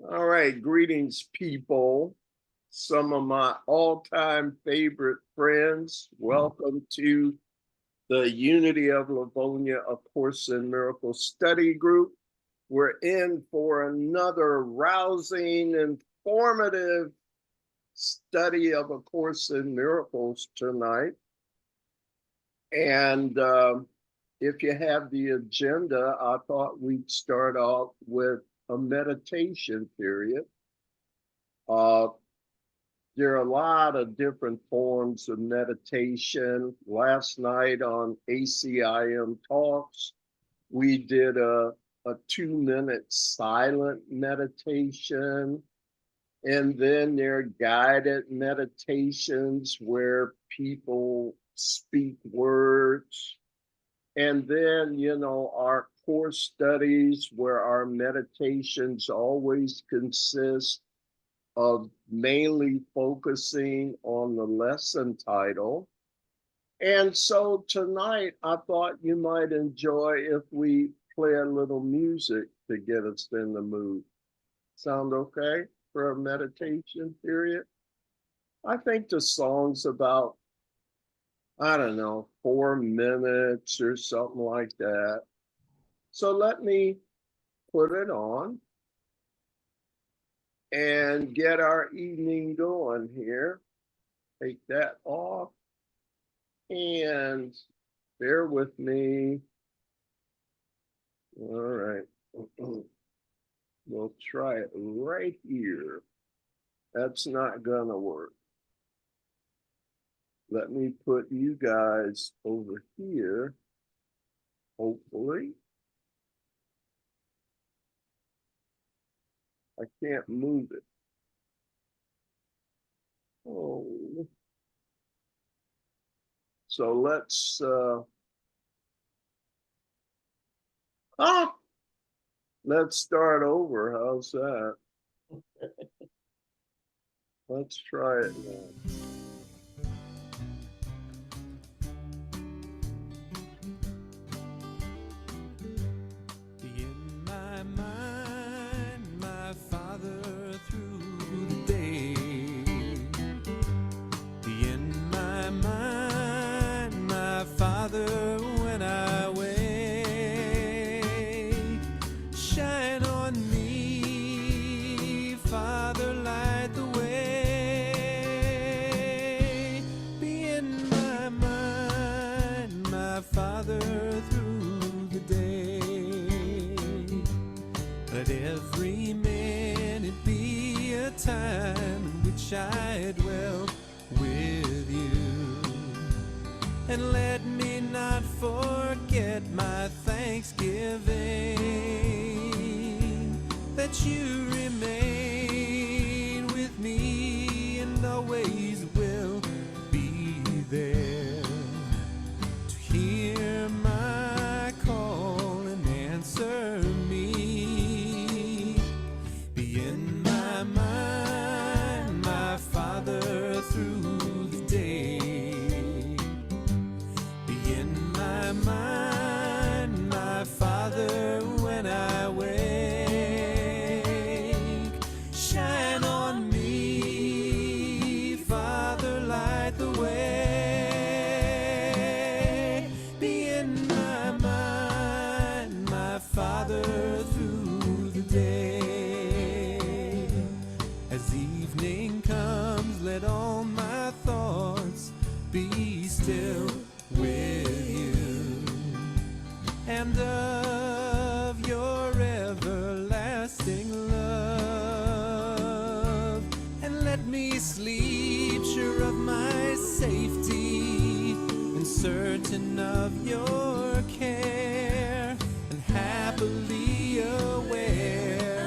All right, greetings, people. Some of my all-time favorite friends. Welcome to the Unity of Livonia A Course in Miracles Study Group. We're in for another rousing, informative study of A Course in Miracles tonight. And if you have the agenda, I thought we'd start off with a meditation period. There are a lot of different forms of meditation. Last night on ACIM Talks, we did a 2-minute silent meditation. And then there are guided meditations where people speak words. And then, our course studies where our meditations always consist of mainly focusing on the lesson title. And so tonight, I thought you might enjoy if we play a little music to get us in the mood. Sound okay for a meditation period? I think the song's about, 4 minutes or something like that. So let me put it on and get our evening going here. Take that off and bear with me. All right. We'll try it right here. That's not gonna work. Let me put you guys over here, hopefully. I can't move it. Oh. So let's, let's start over. How's that? Let's try it now. I dwell with you, and let me not forget my thanksgiving, that you remain with me and always will be there to hear my call and answer me. Be in my mind, Father, through the day. Be in my mind, my Father, when I wake. Shine on me, Father, light the way. Be in my mind, my Father, through the day. As evening comes, let all my thoughts be still with you, and of your everlasting love. And let me sleep sure of my safety and certain of your care, and happily aware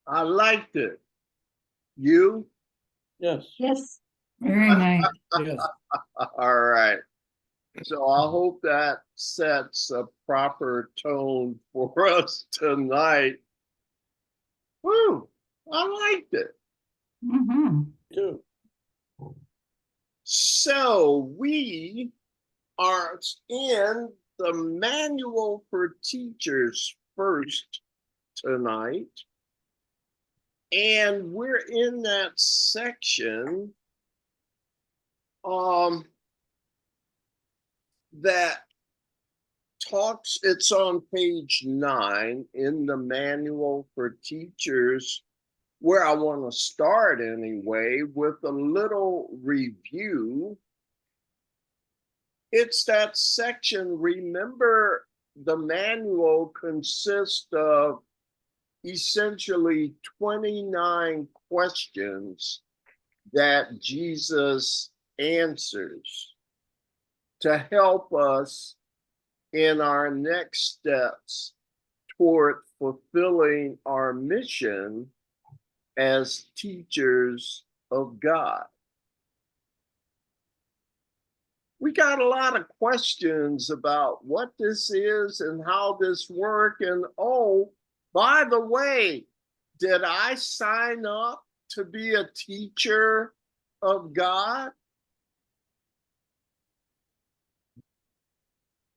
I liked it. You? Yes. Yes, very nice. Yes. All right. So I hope that sets a proper tone for us tonight. Woo, I liked it. Mhm. Too. So we are in the manual for teachers first tonight. And we're in that section that talks, it's on page 9 in the manual for teachers, where I want to start anyway with a little review. It's that section. Remember, the manual consists of essentially 29 questions that Jesus answers to help us in our next steps toward fulfilling our mission as teachers of God. We got a lot of questions about what this is and how this works. And oh, by the way, did I sign up to be a teacher of God?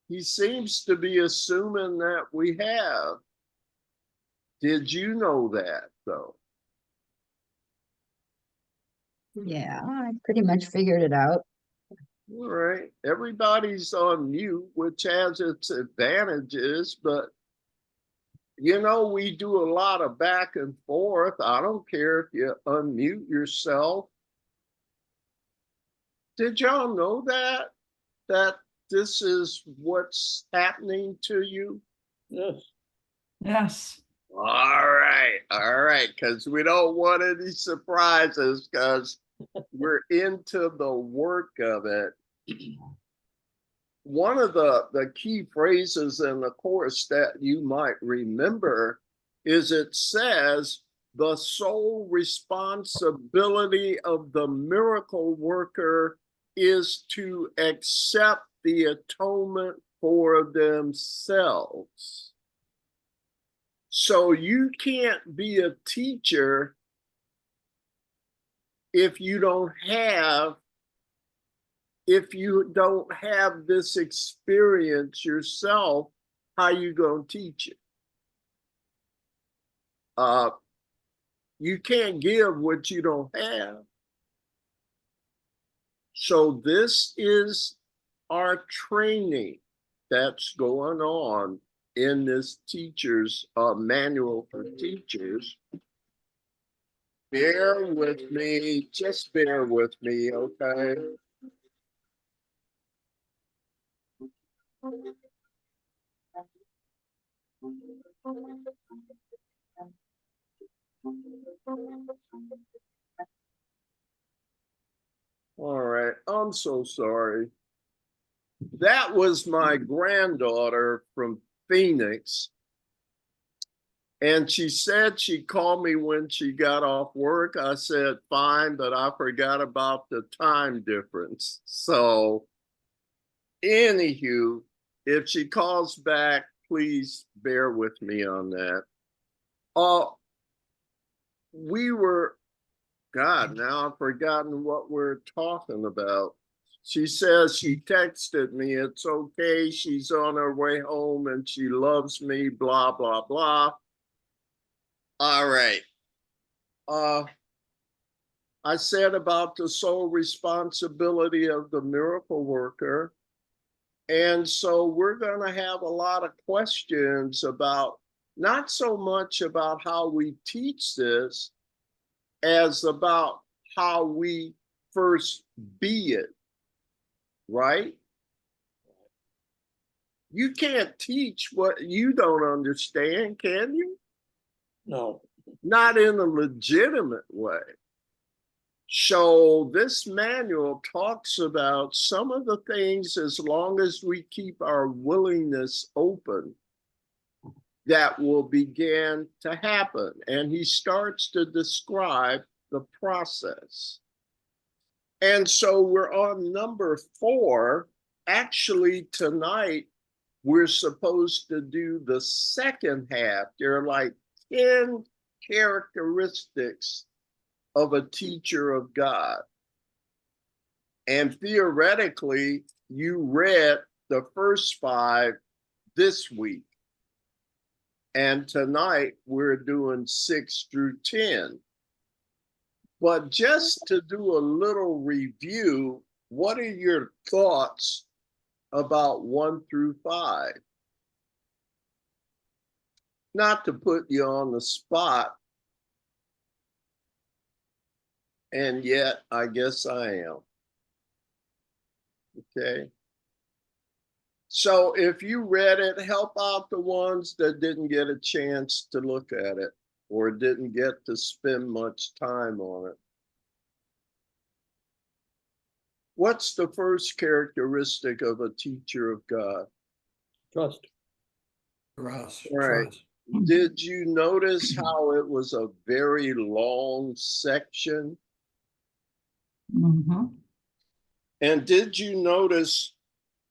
He seems to be assuming that we have. Did you know that, though? Yeah, I pretty much figured it out. All right. Everybody's on mute, which has its advantages, but you know, we do a lot of back and forth. I don't care if you unmute yourself. Did y'all know that? That this is what's happening to you? Yes. Yes. All right, because we don't want any surprises because we're into the work of it. One of the key phrases in the course that you might remember is it says, the sole responsibility of the miracle worker is to accept the atonement for themselves. So you can't be a teacher if you don't have this experience yourself. How you gonna teach it? You can't give what you don't have. So this is our training that's going on in this teacher's manual for teachers. Bear with me, just bear with me, okay? All right, I'm so sorry. That was my granddaughter from Phoenix. And she said she'd call me when she got off work. I said, fine, but I forgot about the time difference. So, anywho, if she calls back, please bear with me on that. Now I've forgotten what we're talking about. She says she texted me, it's okay, she's on her way home and she loves me, blah, blah, blah. All right. I said about the sole responsibility of the miracle worker. And so we're going to have a lot of questions about, not so much about how we teach this, as about how we first be it, right? You can't teach what you don't understand, can you? No. Not in a legitimate way. So this manual talks about some of the things, as long as we keep our willingness open, that will begin to happen. And he starts to describe the process. And so we're on number 4. Actually, tonight, we're supposed to do the second half. There are like 10 characteristics of a teacher of God. And theoretically, you read the first 5 this week. And tonight, we're doing 6 through 10. But just to do a little review, what are your thoughts about 1 through 5? Not to put you on the spot, and yet I guess I am. Okay. So if you read it, help out the ones that didn't get a chance to look at it or didn't get to spend much time on it. What's the first characteristic of a teacher of God? Trust. Trust. Right. Trust. Did you notice how it was a very long section? Mhm. And did you notice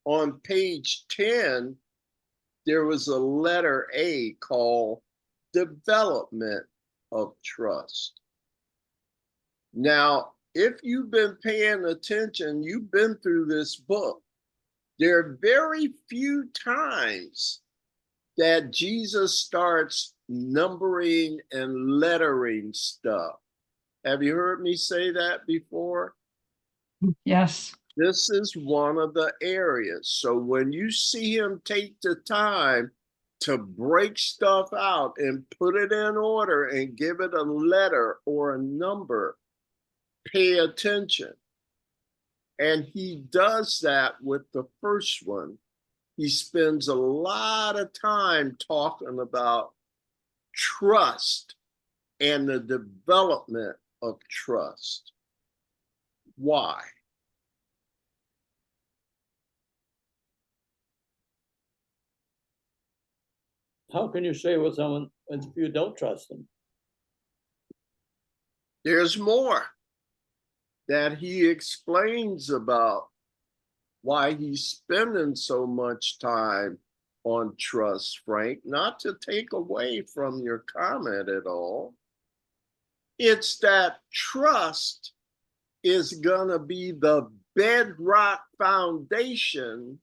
on page 10, there was a letter A called development of trust. Now, if you've been paying attention, you've been through this book. There are very few times that Jesus starts numbering and lettering stuff. Have you heard me say that before? Yes. This is one of the areas. So when you see him take the time to break stuff out and put it in order and give it a letter or a number, pay attention. And he does that with the first one. He spends a lot of time talking about trust and the development of trust. Why? How can you say with someone if you don't trust them? There's more that he explains about why he's spending so much time on trust, Frank, not to take away from your comment at all. It's that trust is going to be the bedrock foundation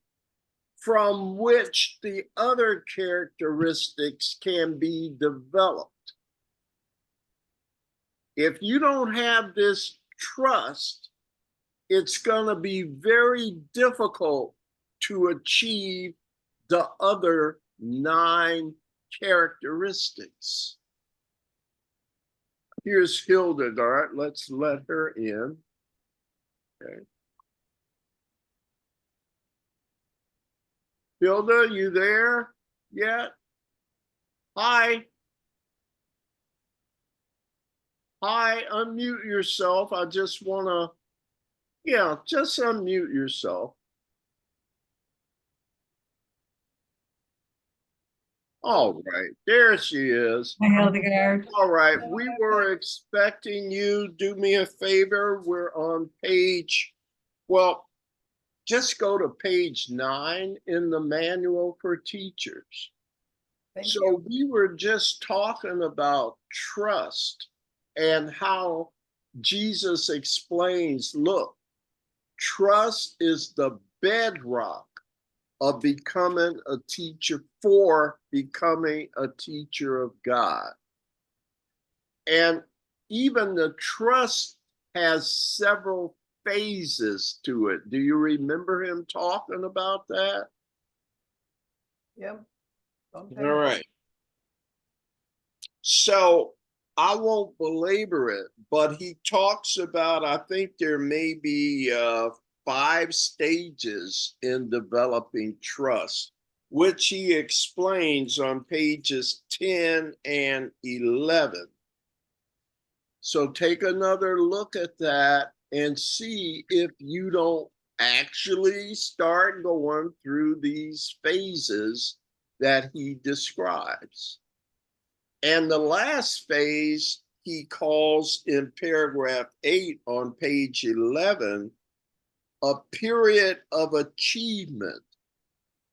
from which the other characteristics can be developed. If you don't have this trust, it's going to be very difficult to achieve the other 9 characteristics. Here's Hildegard. Let's let her in. Okay. Hilda, you there yet? Hi. Hi, unmute yourself. I just want to, just unmute yourself. All right, there she is. Hi, Hildegard. All right, we were expecting you. Do me a favor. We're on page, well, just go to page 9 in the manual for teachers. So we were just talking about trust and how Jesus explains, look, trust is the bedrock of becoming a teacher, for becoming a teacher of God. And even the trust has several phases to it. Do you remember him talking about that? Yep. All right. So I won't belabor it, but he talks about, I think there may be 5 stages in developing trust, which he explains on pages 10 and 11. So take another look at that and see if you don't actually start going through these phases that he describes. And the last phase he calls in paragraph 8 on page 11 a period of achievement.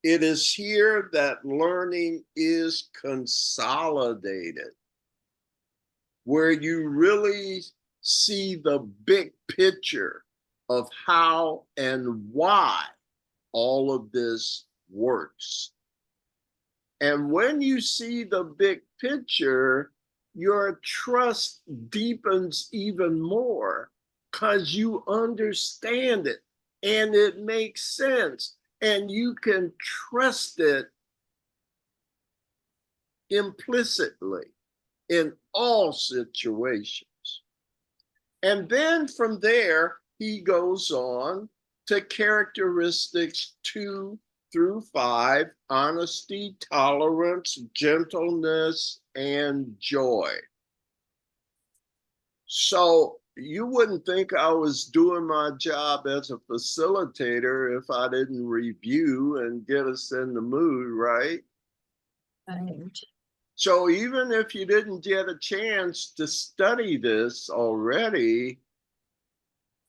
It is here that learning is consolidated, where you really see the big picture of how and why all of this works. And when you see the big picture, your trust deepens even more because you understand it and it makes sense and you can trust it implicitly in all situations. And then from there, he goes on to characteristics 2 through 5, honesty, tolerance, gentleness, and joy. So you wouldn't think I was doing my job as a facilitator if I didn't review and get us in the mood, right? Right. So even if you didn't get a chance to study this already,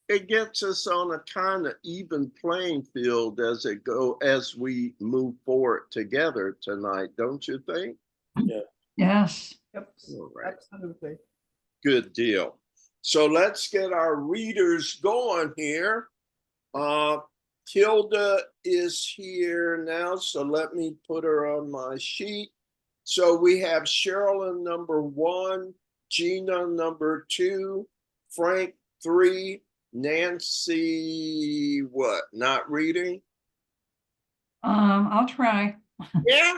it gets us on a kind of even playing field as we move forward together tonight, don't you think? Yes. Yep. All right. Absolutely. Good deal. So let's get our readers going here. Tilda is here now, so let me put her on my sheet. So we have Sherilyn number 1, Gina number 2, Frank 3, Nancy, what, not reading? I'll try. Yeah,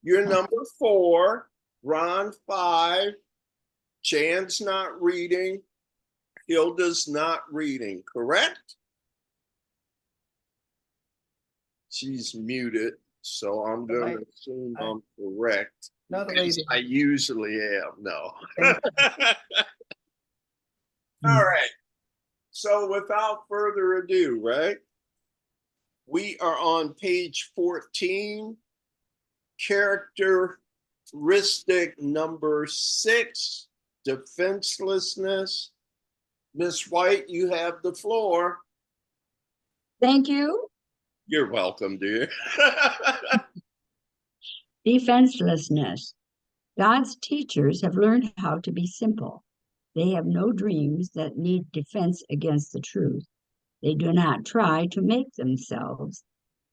you're number 4, Ron 5, Jan's not reading, Hilda's not reading, correct? She's muted, so I'm going to assume I'm correct. Another As lady. I usually am, no. Okay. All right. So without further ado, right? We are on page 14, characteristic number 6, defenselessness. Miss White, you have the floor. Thank you. You're welcome, dear. Defenselessness. God's teachers have learned how to be simple. They have no dreams that need defense against the truth. They do not try to make themselves.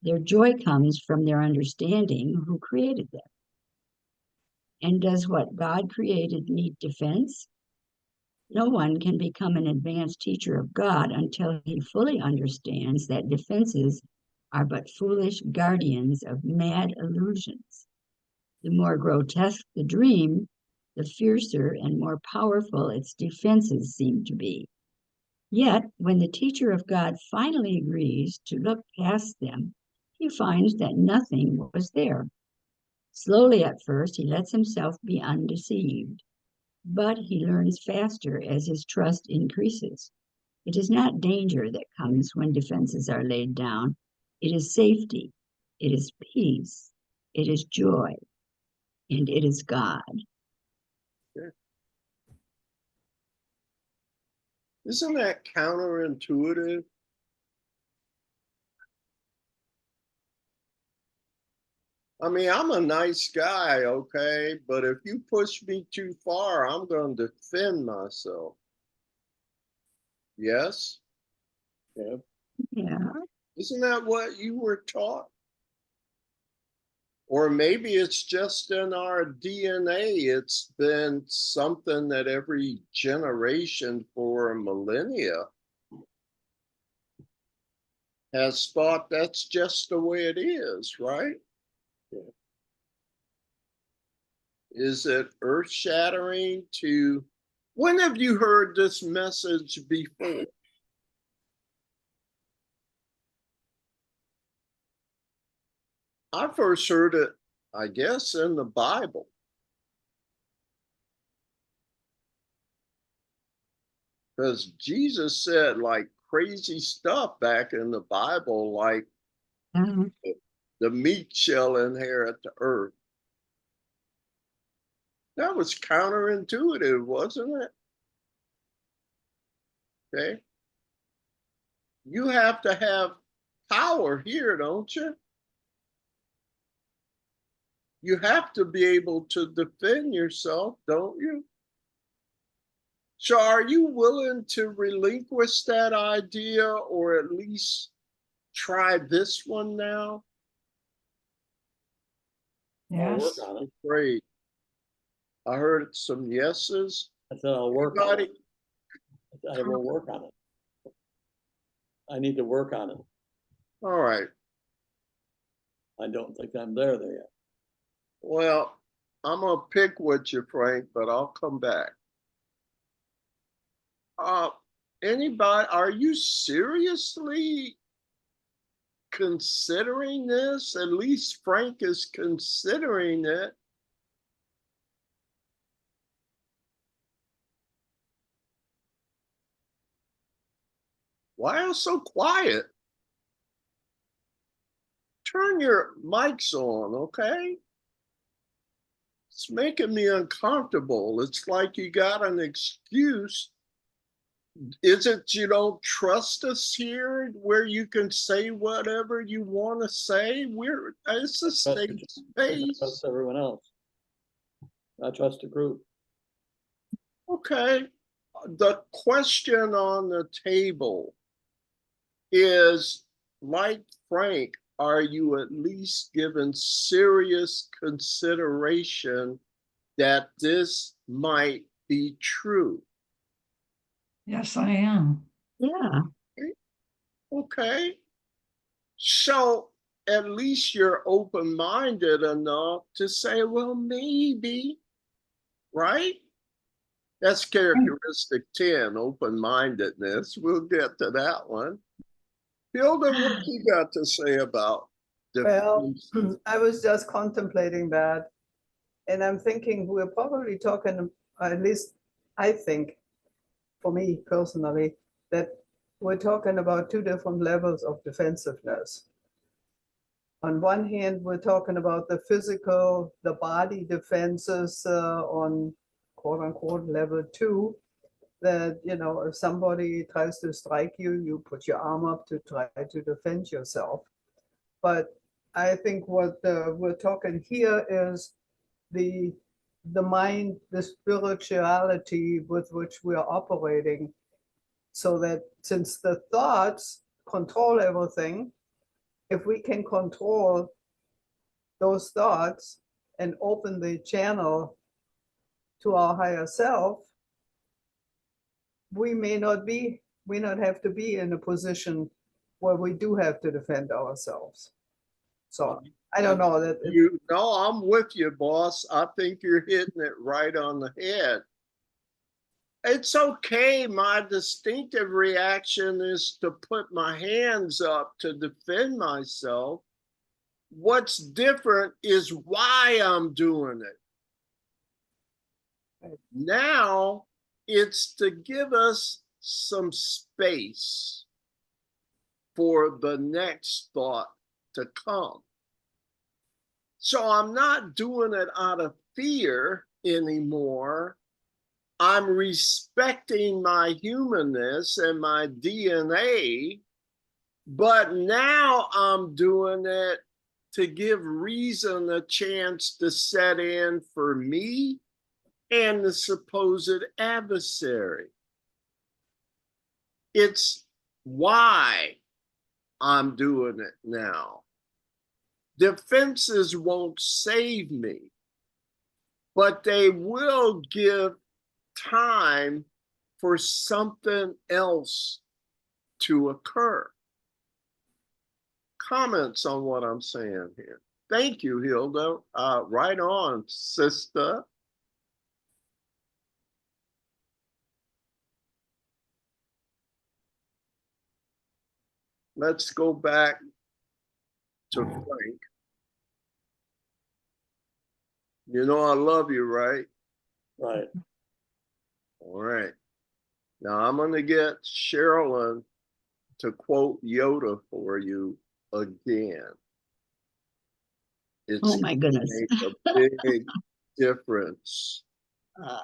Their joy comes from their understanding who created them. And does what God created need defense? No one can become an advanced teacher of God until he fully understands that defenses are but foolish guardians of mad illusions. The more grotesque the dream, the fiercer and more powerful its defenses seem to be. Yet, when the teacher of God finally agrees to look past them, he finds that nothing was there. Slowly at first, he lets himself be undeceived, but he learns faster as his trust increases. It is not danger that comes when defenses are laid down. It is safety, it is peace, it is joy, and it is God. Isn't that counterintuitive? I mean, I'm a nice guy, okay, but if you push me too far, I'm going to defend myself. Yes? Yeah. Yeah. Isn't that what you were taught? Or maybe it's just in our DNA. It's been something that every generation for millennia has thought that's just the way it is, right? Yeah. Is it earth-shattering to... When have you heard this message before? I first heard it, I guess, in the Bible. Because Jesus said like crazy stuff back in the Bible, like Mhm. The meek shall inherit the earth. That was counterintuitive, wasn't it? Okay. You have to have power here, don't you? You have to be able to defend yourself, don't you? So are you willing to relinquish that idea or at least try this one now? I'll work Yes. on it. Great. I heard some yeses. I said I'll work on it. Everybody, I will work on it. I need to work on it. all right. I don't think I'm there yet. Well, I'm gonna pick with you, Frank, but I'll come back. Anybody, are you seriously considering this? At least Frank is considering it. Why are you so quiet? Turn your mics on, okay? It's making me uncomfortable. It's like you got an excuse. Is it you don't trust us here where you can say whatever you want to say? It's a safe I trust space. everyone else. I trust the group. Okay. The question on the table is, like Frank, are you at least given serious consideration that this might be true? Yes, I am. Yeah. Okay. So at least you're open-minded enough to say, well, maybe, right? That's characteristic 10, open-mindedness. We'll get to that one. Hilda, what you got to say about Well, difference? I was just contemplating that. And I'm thinking we're probably talking, at least I think, for me personally, that we're talking about two different levels of defensiveness. On one hand, we're talking about the physical, the body defenses on quote unquote level 2, that, you know, if somebody tries to strike you, you put your arm up to try to defend yourself. But I think what we're talking here is the mind, the spirituality with which we are operating, so that since the thoughts control everything, if we can control those thoughts and open the channel to our higher self, we may not have to be in a position where we do have to defend ourselves. So I don't know that. You know, I'm with you, boss. I think you're hitting it right on the head. It's okay. My distinctive reaction is to put my hands up to defend myself. What's different is why I'm doing it. Now it's to give us some space for the next thought to come. So I'm not doing it out of fear anymore. I'm respecting my humanness and my DNA, but now I'm doing it to give reason a chance to set in for me and the supposed adversary. It's why I'm doing it now. Defenses won't save me, but they will give time for something else to occur. Comments on what I'm saying here? Thank you, Hilda. Right on, sister. Let's go back to Frank. You know I love you, right? Right. All right. Now I'm going to get Sherilyn to quote Yoda for you again. Oh It's my goodness. make a big difference. Uh,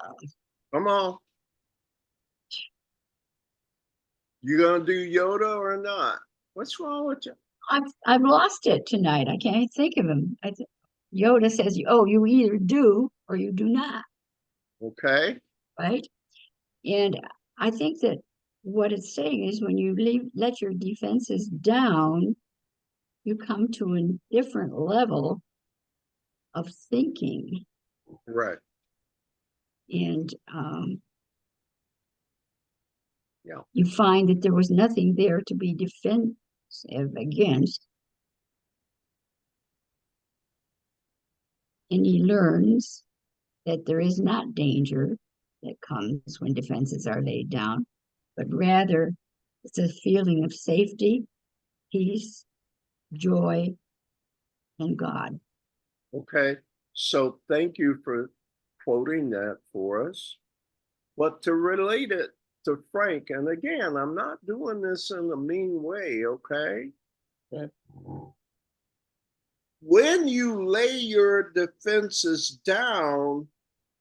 Come on. You gonna do Yoda or not? What's wrong with you? I've lost it tonight. I can't think of him. Yoda says, "Oh, you either do or you do not," Okay. right? And I think that what it's saying is when you let your defenses down, you come to a different level of thinking, Right. and Yeah. you find that there was nothing there to be defensive against, and he learns that there is not danger that comes when defenses are laid down, but rather it's a feeling of safety, peace, joy, and God. Okay. So thank you for quoting that for us. But to relate it to Frank, and again, I'm not doing this in a mean way, okay? Okay. When you lay your defenses down,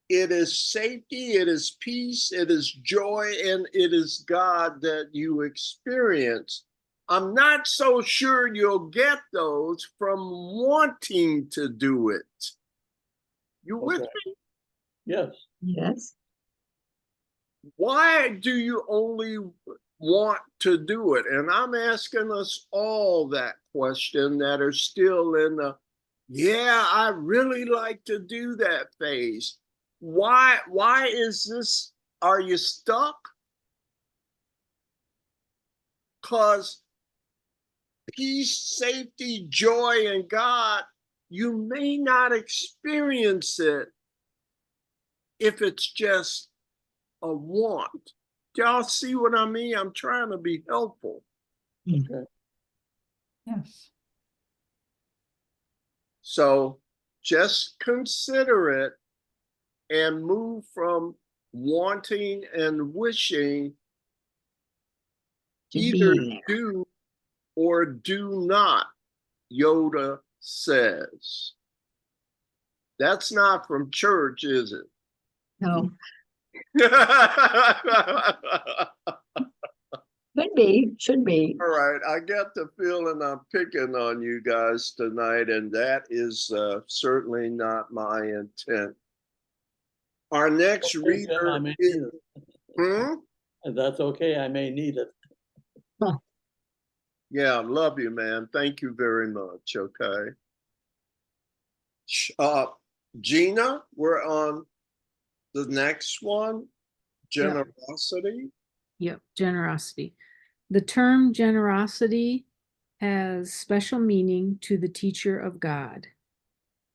it is safety, it is peace, it is joy, and it is God that you experience. I'm not so sure you'll get those from wanting to do it. You with Okay. me? Yes. Yes. Why do you only want to do it? And I'm asking us all that question that are still in the, yeah, I really like to do that phase. Why is this? Are you stuck? Because peace, safety, joy, and God, you may not experience it if it's just a want. Y'all see what I mean? I'm trying to be helpful. Okay. Yes. So just consider it and move from wanting and wishing, To either being there. do or do not, Yoda says. That's not from church, is it? No, All could be, should be. right, I get the feeling I'm picking on you guys tonight, and that is certainly not my intent. Our next Okay, Jim, I reader may is, need it. hmm? And that's okay, I may need it. Yeah, love you, man. Thank you very much. Okay. Gina, we're on the next one. Yep. Generosity. Yep, generosity. The term generosity has special meaning to the teacher of God.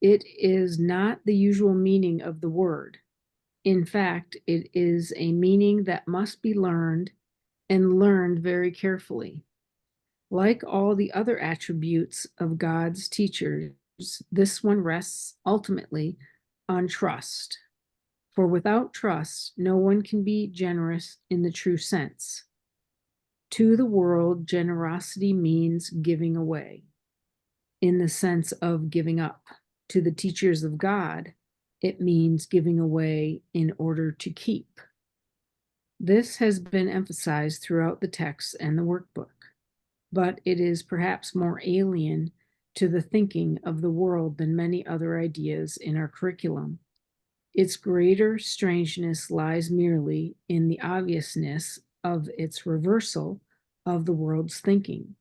It is not the usual meaning of the word. In fact, it is a meaning that must be learned and learned very carefully. Like all the other attributes of God's teachers, this one rests ultimately on trust. For without trust, no one can be generous in the true sense. To the world, generosity means giving away, in the sense of giving up. To the teachers of God, it means giving away in order to keep. This has been emphasized throughout the text and the workbook, but it is perhaps more alien to the thinking of the world than many other ideas in our curriculum. Its greater strangeness lies merely in the obviousness of its reversal of the world's thinking.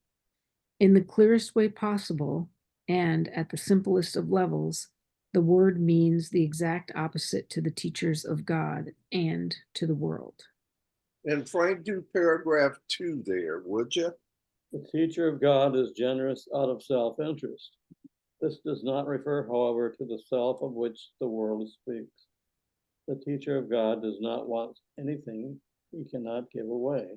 In the clearest way possible, and at the simplest of levels, the word means the exact opposite to the teachers of God and to the world. And Frank, do paragraph 2 there, would you? The teacher of God is generous out of self-interest. This does not refer, however, to the self of which the world speaks. The teacher of God does not want anything he cannot give away,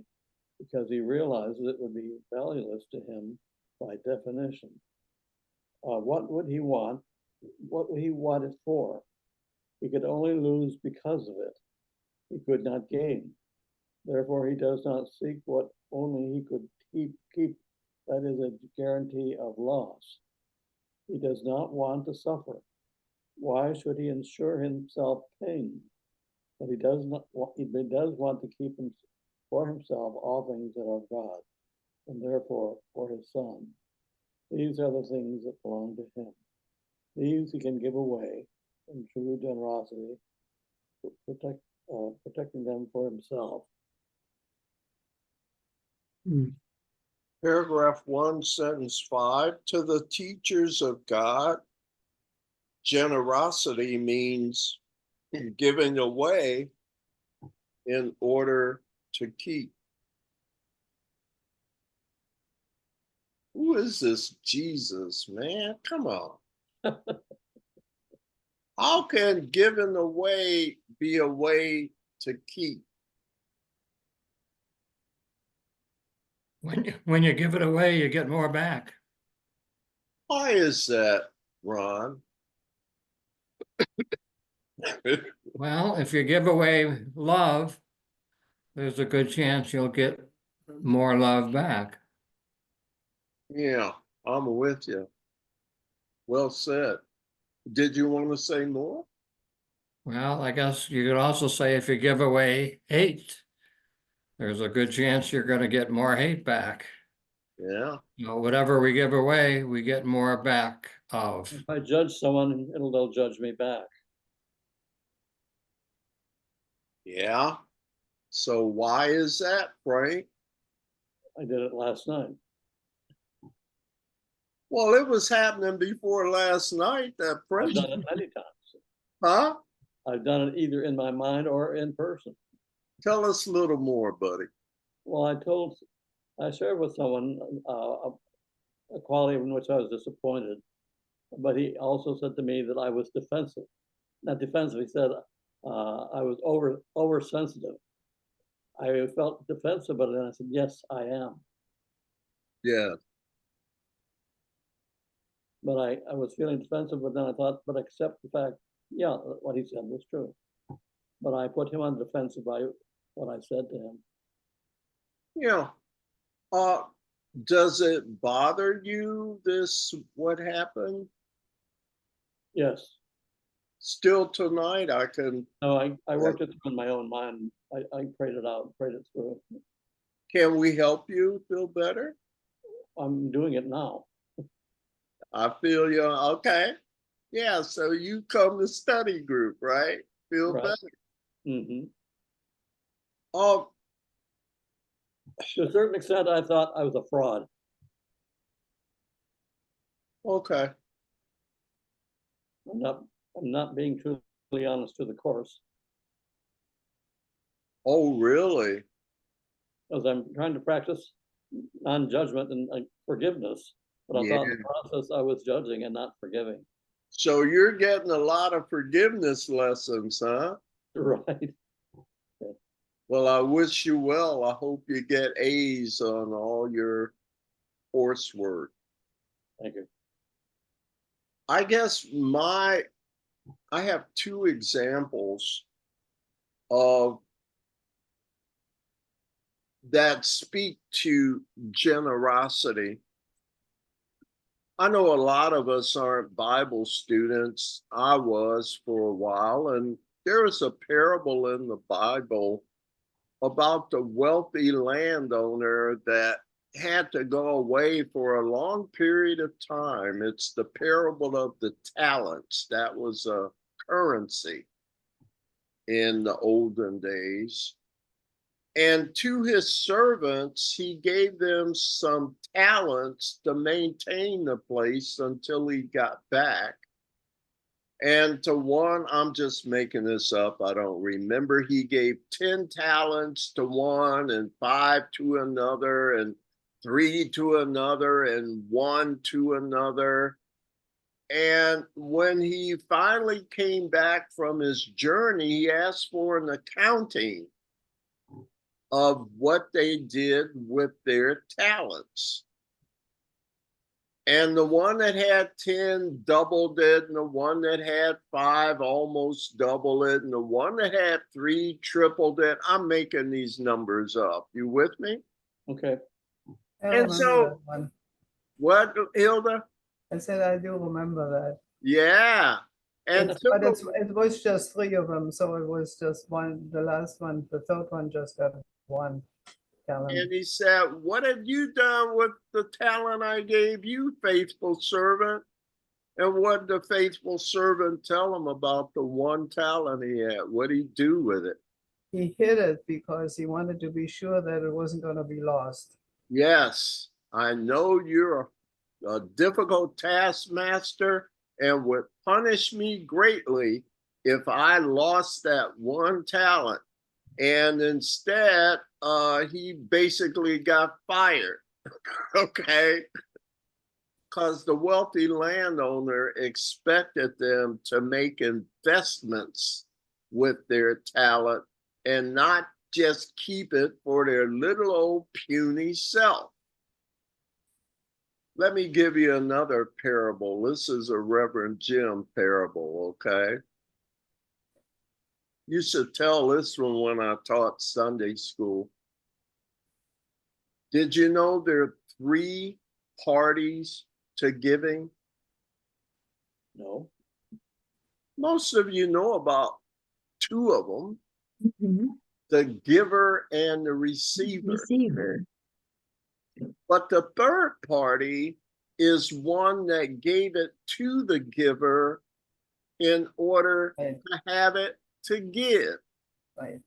because he realizes it would be valueless to him by definition. What would he want? What would he want it for? He could only lose because of it. He could not gain. Therefore, he does not seek what only he could keep. That is a guarantee of loss. He does not want to suffer. Why should he ensure himself pain? But he does want to keep for himself all things that are of God, and therefore for his Son. These are the things that belong to him. These he can give away in true generosity, protecting them for himself. Paragraph 1, sentence 5, to the teachers of God, generosity means giving away in order to keep. Who is this Jesus, man? Come on. How can giving away be a way to keep? When you give it away, you get more back. Why is that, Ron? Well, if you give away love, there's a good chance you'll get more love back. Yeah, I'm with you. Well said. Did you want to say more? Well, I guess you could also say if you give away hate, there's a good chance you're going to get more hate back. Yeah. You know, whatever we give away, we get more back of. If I judge someone, they'll judge me back. Yeah. So why is that, Frank? I did it last night. Well, it was happening before last night, that I've French. done it many times. Huh? I've done it either in my mind or in person. Tell us a little more, buddy. Well, I shared with someone a quality in which I was disappointed, but he also said to me that I was defensive. Not defensive, he said I was oversensitive. I felt defensive, but then I said, yes, I am. Yeah. But I was feeling defensive, but then I thought, but accept the fact, yeah, what he said was true. But I put him on the defensive by what I said to him. Yeah. Does it bother you, what happened? Yes. Still tonight, I can. No, I worked it through in my own mind. I prayed it out, prayed it through. Can we help you feel better? I'm doing it now. I feel you. Okay. Yeah. So you come to study group, right? Feel Right. better. Mm-hmm. Oh, To a certain extent, I thought I was a fraud. okay. I'm not being truly honest to the course, Oh, really? because I'm trying to practice non-judgment and forgiveness. But I thought in the process I was judging and not forgiving. So you're getting a lot of forgiveness lessons, huh? Right. Well, I wish you well. I hope you get A's on all your coursework. Thank you. I guess I have two examples of that speak to generosity. I know a lot of us aren't Bible students. I was for a while, and there is a parable in the Bible about the wealthy landowner that had to go away for a long period of time. It's the parable of the talents. That was a currency in the olden days. And to his servants, he gave them some talents to maintain the place until he got back. And to one, I'm just making this up, I don't remember, he gave 10 talents to one, and 5 to another, and 3 to another, and 1 to another. And when he finally came back from his journey, he asked for an accounting of what they did with their talents. And the one that had 10 doubled it, and the one that had 5 almost doubled it, and the one that had 3 tripled it. I'm making these numbers up. You with me? Okay. I And remember so, that one. what, Hilda? I said, I do remember that. Yeah. And But it was just 3 of them, so it was just one, the last one, the third one just got one talent. And he said, what have you done with the talent I gave you, faithful servant? And what did the faithful servant tell him about the one talent he had? What did he do with it? He hid it because he wanted to be sure that it wasn't going to be lost. Yes, I know you're a difficult taskmaster and would punish me greatly if I lost that one talent. And instead, he basically got fired. Okay. Because the wealthy landowner expected them to make investments with their talent and not just keep it for their little old puny self. Let me give you another parable. This is a Reverend Jim parable, okay? Used to tell this one when I taught Sunday school. Did you know there are 3 parties to giving? No. Most of you know about 2 of them, Mhm. the giver and the receiver. Receiver. But the third party is one that gave it to the giver in order Right. to have it to give. Right.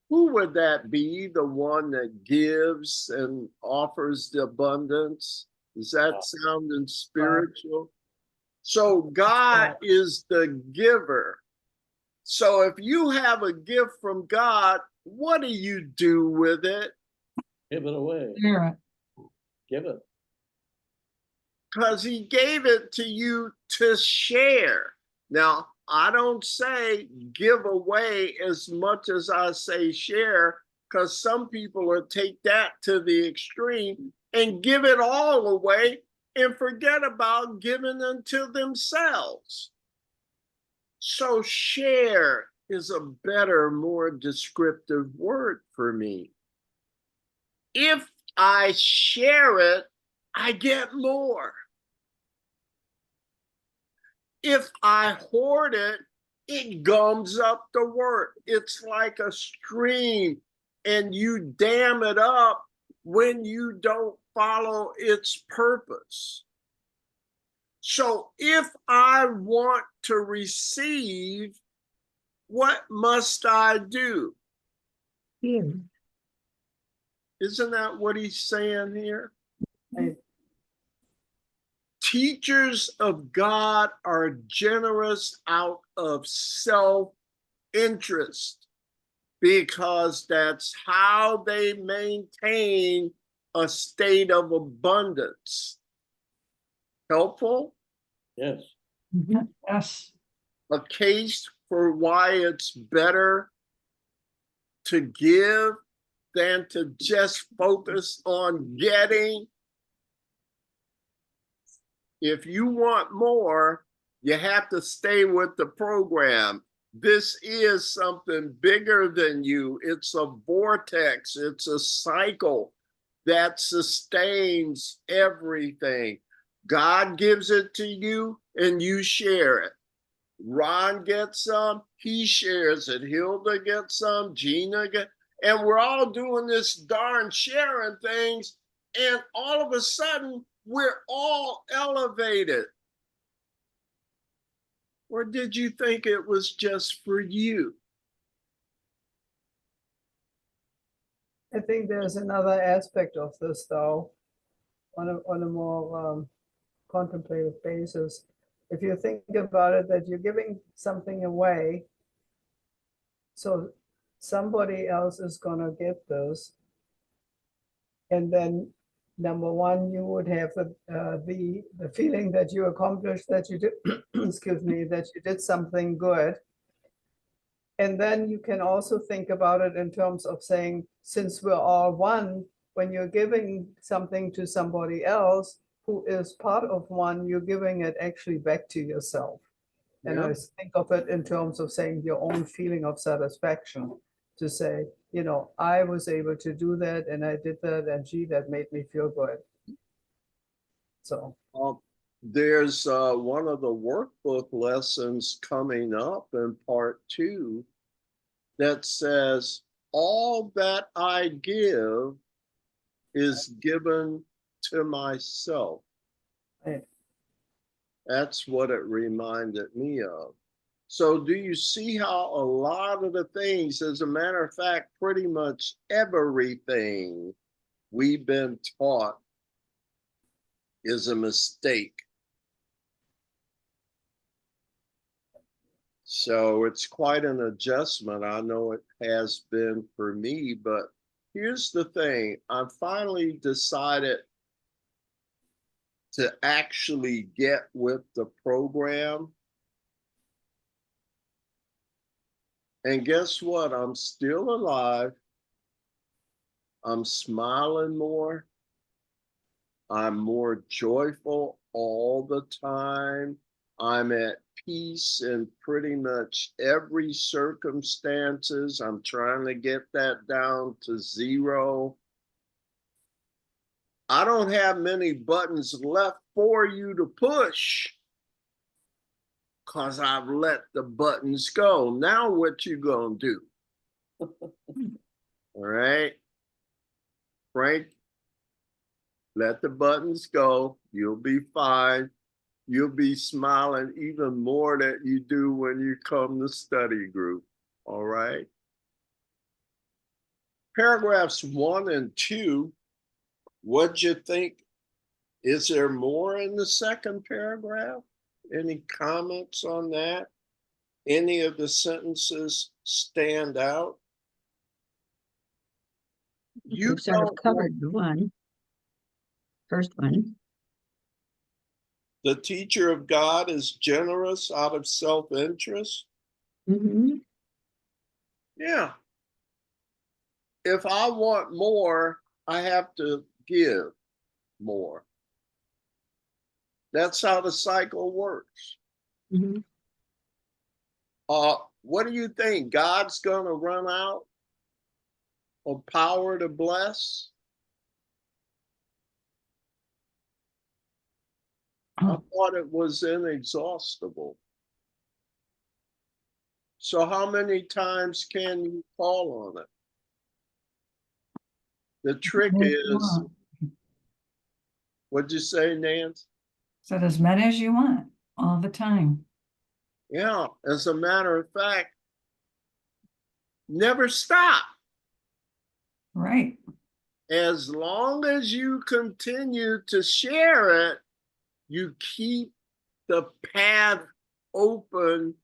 Who would that be? The one that gives and offers the abundance? Does that sound spiritual? So God is the giver. So if you have a gift from God, what do you do with it? Give it away. Share it. Give it. Because he gave it to you to share. Now, I don't say give away as much as I say share, because some people will take that to the extreme and give it all away and forget about giving unto themselves. So share is a better, more descriptive word for me. If I share it, I get more. If I hoard it, it gums up the work. It's like a stream, and you dam it up when you don't follow its purpose. So if I want to receive, what must I do? Here. Isn't that what he's saying here? Right. Teachers of God are generous out of self-interest because that's how they maintain a state of abundance. Helpful? Yes. Yes. A case for why it's better to give than to just focus on getting. If you want more, you have to stay with the program. This is something bigger than you. It's a vortex. It's a cycle that sustains everything. God gives it to you and you share it. Ron gets some, he shares it. Hilda gets some, Gina gets, and we're all doing this darn sharing things, and all of a sudden we're all elevated. Or did you think it was just for you? I think there's another aspect of this, though, on a more contemplative basis. If you think about it, that you're giving something away, so somebody else is going to get this, and then number one, you would have the feeling that you accomplished, that you did, excuse me, that you did something good. And then you can also think about it in terms of saying, since we're all one, when you're giving something to somebody else who is part of one, you're giving it actually back to yourself. And I think of it in terms of saying your own feeling of satisfaction, to say, you know, I was able to do that and I did that, and gee, that made me feel good. So there's one of the workbook lessons coming up in part 2 that says, all that I give is given to myself. Right. That's what it reminded me of. So do you see how a lot of the things, as a matter of fact, pretty much everything we've been taught is a mistake? So it's quite an adjustment. I know it has been for me, but here's the thing. I finally decided to actually get with the program. And guess what? I'm still alive. I'm smiling more. I'm more joyful all the time. I'm at peace in pretty much every circumstances. I'm trying to get that down to 0. I don't have many buttons left for you to push because I've let the buttons go. Now what you gonna do? All right, Frank, let the buttons go. You'll be fine. You'll be smiling even more than you do when you come to study group. All right. Paragraphs 1 and 2. What'd you think? Is there more in the second paragraph? Any comments on that? Any of the sentences stand out? You We've sort of don't covered the one. First one. The teacher of God is generous out of self-interest. Mhm. Yeah. If I want more, I have to give more. That's how the cycle works. Mhm. What do you think? God's gonna run out of power to bless? I thought it was inexhaustible. So how many times can you call on it? The trick As you is, want. what'd you say, Nance? Said as many as you want, all the time. Yeah, as a matter of fact, never stop. Right. As long as you continue to share it, you keep the path open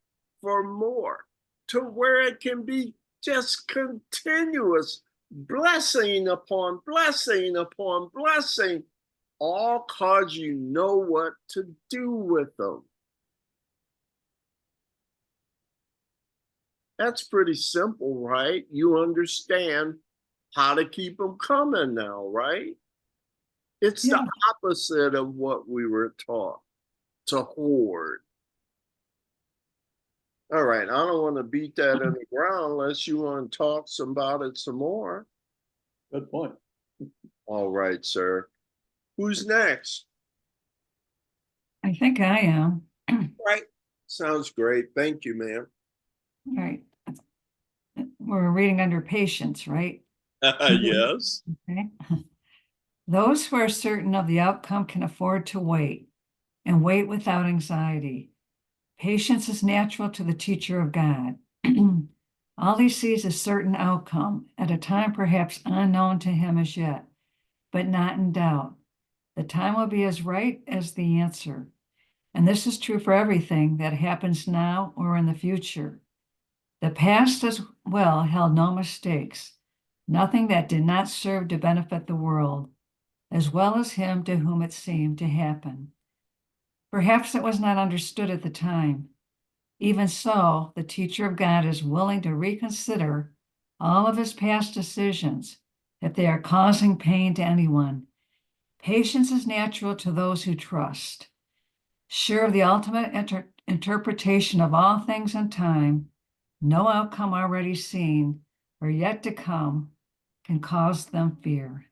for more, to where it can be just continuous blessing upon blessing upon blessing, all cause you know what to do with them. That's pretty simple, right? You understand how to keep them coming now, right? It's Yeah. the opposite of what we were taught, to hoard. All right, I don't want to beat that in the ground unless you want to talk about it some more. Good point. All right, sir. Who's next? I think I am. Right. Sounds great. Thank you, ma'am. Right. We're reading under patience, right? Yes. Okay. Those who are certain of the outcome can afford to wait and wait without anxiety. Patience is natural to the teacher of God. All he sees is certain outcome at a time perhaps unknown to him as yet, but not in doubt. The time will be as right as the answer. And this is true for everything that happens now or in the future. The past as well held no mistakes, nothing that did not serve to benefit the world, as well as him to whom it seemed to happen. Perhaps it was not understood at the time. Even so, the teacher of God is willing to reconsider all of his past decisions if they are causing pain to anyone. Patience is natural to those who trust. Sure of the ultimate interpretation of all things in time, no outcome already seen or yet to come can cause them fear.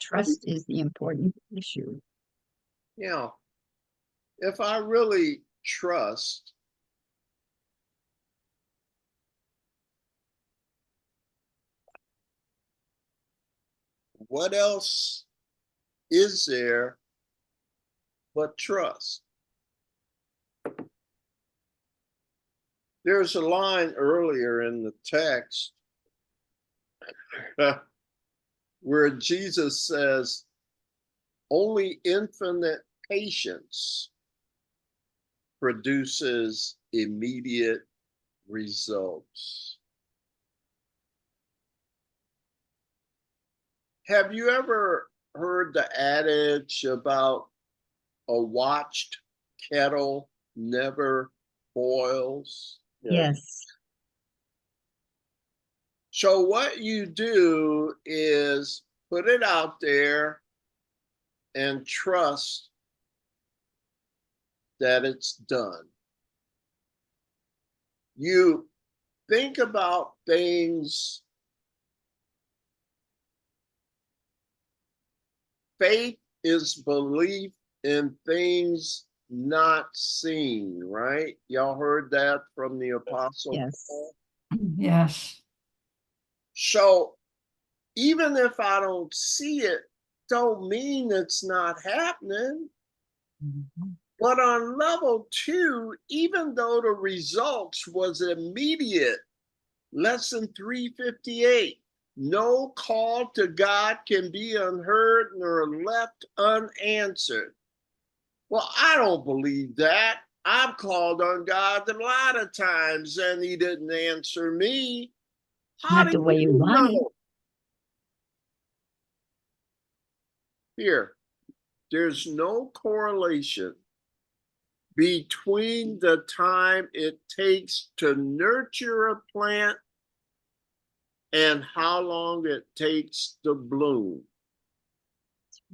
Trust is the important issue. Yeah. If I really trust, what else is there but trust? There's a line earlier in the text where Jesus says, only infinite patience produces immediate results. Have you ever heard the adage about a watched kettle never boils? Yes. So what you do is put it out there and trust that it's done. You think about things. Faith is belief in things not seen, right? Y'all heard that from the Apostle Yes. Paul? Yes. So even if I don't see it, don't mean it's not happening. Mhm. But on level 2, even though the results was immediate, lesson 358, no call to God can be unheard nor left unanswered. Well, I don't believe that. I've called on God a lot of times and he didn't answer me. How Not do the way you you want it. know? Here, there's no correlation between the time it takes to nurture a plant and how long it takes to bloom.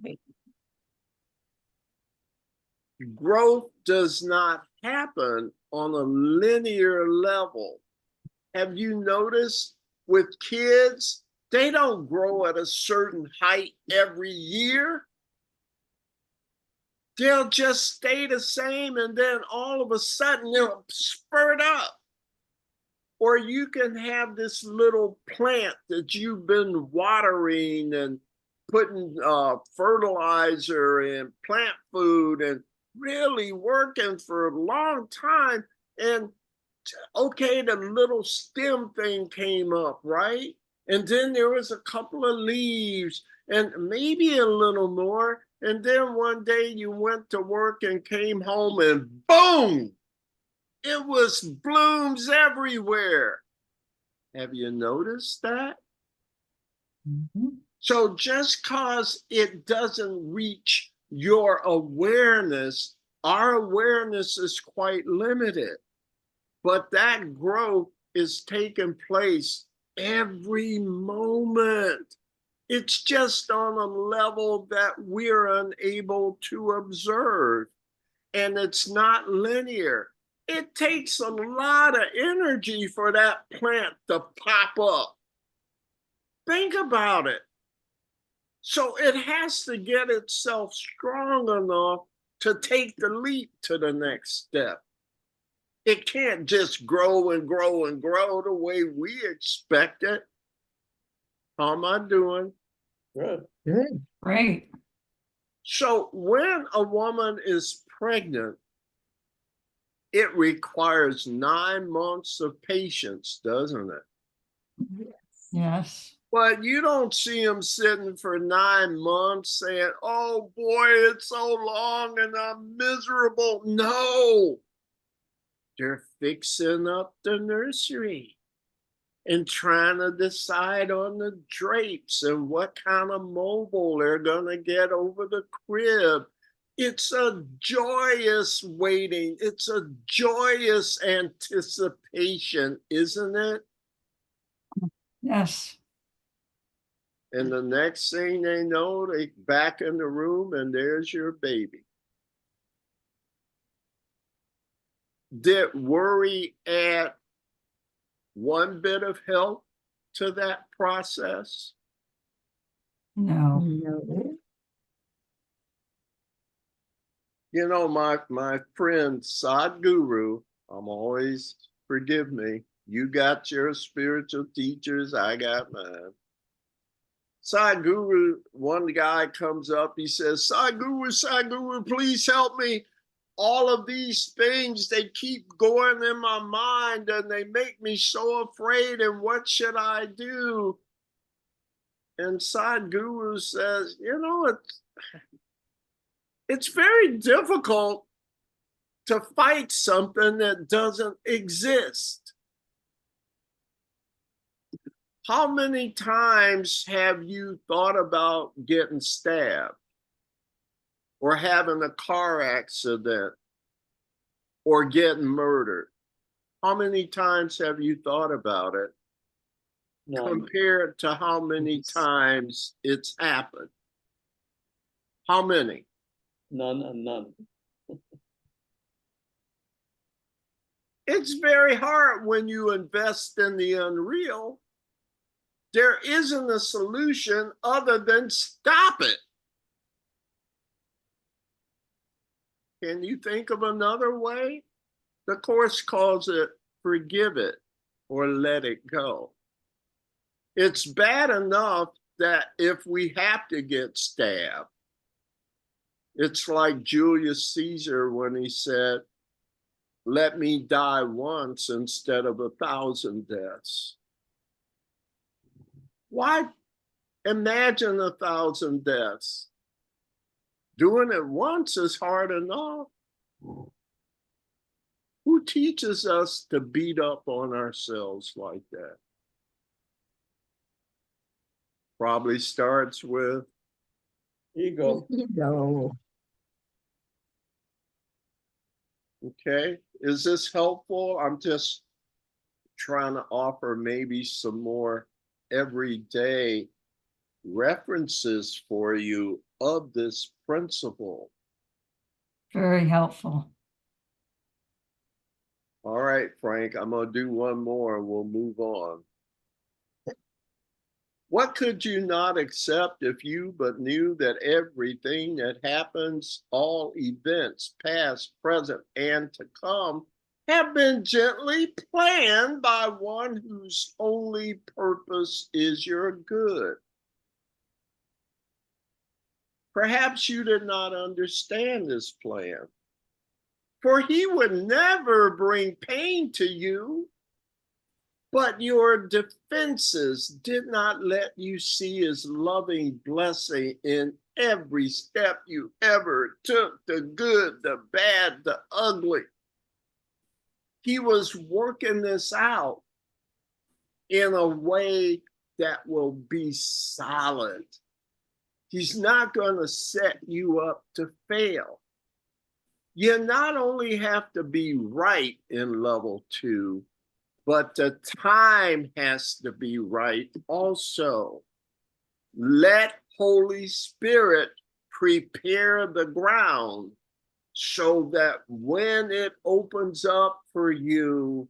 Right. Growth does not happen on a linear level. Have you noticed with kids, they don't grow at a certain height every year. They'll just stay the same and then all of a sudden they'll spurt up. Or you can have this little plant that you've been watering and putting fertilizer and plant food and really working for a long time. And okay, the little stem thing came up, right? And then there was a couple of leaves and maybe a little more. And then one day you went to work and came home and boom, it was blooms everywhere. Have you noticed that? Mhm. So just because it doesn't reach your awareness, our awareness is quite limited. But that growth is taking place every moment. It's just on a level that we're unable to observe. And it's not linear. It takes a lot of energy for that plant to pop up. Think about it. So it has to get itself strong enough to take the leap to the next step. It can't just grow and grow and grow the way we expect it. How am I doing? Good. Good. Great. So when a woman is pregnant, it requires 9 months of patience, doesn't it? Yes. But you don't see them sitting for 9 months saying, oh boy, it's so long and I'm miserable. No, they're fixing up the nursery and trying to decide on the drapes and what kind of mobile they're going to get over the crib. It's a joyous waiting. It's a joyous anticipation, isn't it? Yes. And the next thing they know, they back in the room and there's your baby. Did worry add one bit of help to that process? No. No. You know, my friend Sadhguru, I'm always, forgive me, you got your spiritual teachers, I got mine. Sadhguru, one guy comes up, he says, Sadhguru, please help me. All of these things, they keep going in my mind and they make me so afraid, and what should I do? And Sadhguru says, you know, it's very difficult to fight something that doesn't exist. How many times have you thought about getting stabbed or having a car accident or getting murdered? How many times have you thought about it compared to how many times it's happened? How many? None and none. It's very hard when you invest in the unreal. There isn't a solution other than stop it. Can you think of another way? The Course calls it forgive it or let it go. It's bad enough that if we have to get stabbed, it's like Julius Caesar when he said, let me die once instead of 1,000 deaths. Why imagine 1,000 deaths? Doing it once is hard enough. Who teaches us to beat up on ourselves like that? Probably starts with Ego. Ego. okay, is this helpful? I'm just trying to offer maybe some more everyday references for you of this principle. Very helpful. All right, Frank, I'm going to do one more and we'll move on. What could you not accept if you but knew that everything that happens, all events, past, present, and to come, have been gently planned by one whose only purpose is your good? Perhaps you did not understand this plan, for he would never bring pain to you, but your defenses did not let you see his loving blessing in every step you ever took, the good, the bad, the ugly. He was working this out in a way that will be solid. He's not going to set you up to fail. You not only have to be right in level 2, but the time has to be right also. Let Holy Spirit prepare the ground so that when it opens up for you,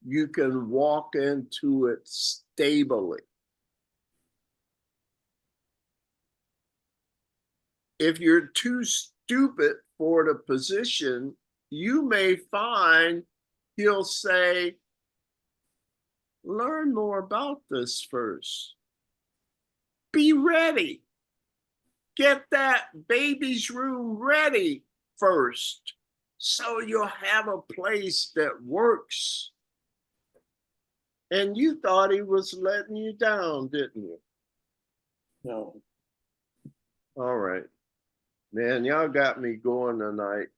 you can walk into it stably. If you're too stupid for the position, you may find he'll say, learn more about this first. Be ready. Get that baby's room ready first, so you'll have a place that works. And you thought he was letting you down, didn't you? No. All right. Man, y'all got me going tonight.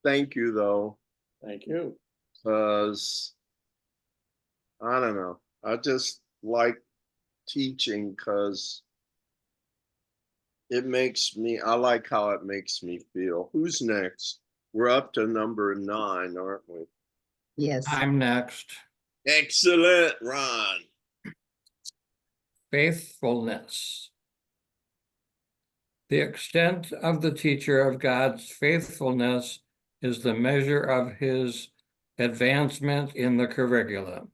Thank you, though. Thank you. Because I don't know. I just like teaching because it makes me, I like how it makes me feel. Who's next? We're up to number 9, aren't we? Yes. I'm next. Excellent, Ron. Faithfulness. The extent of the teacher of God's faithfulness is the measure of his advancement in the curriculum.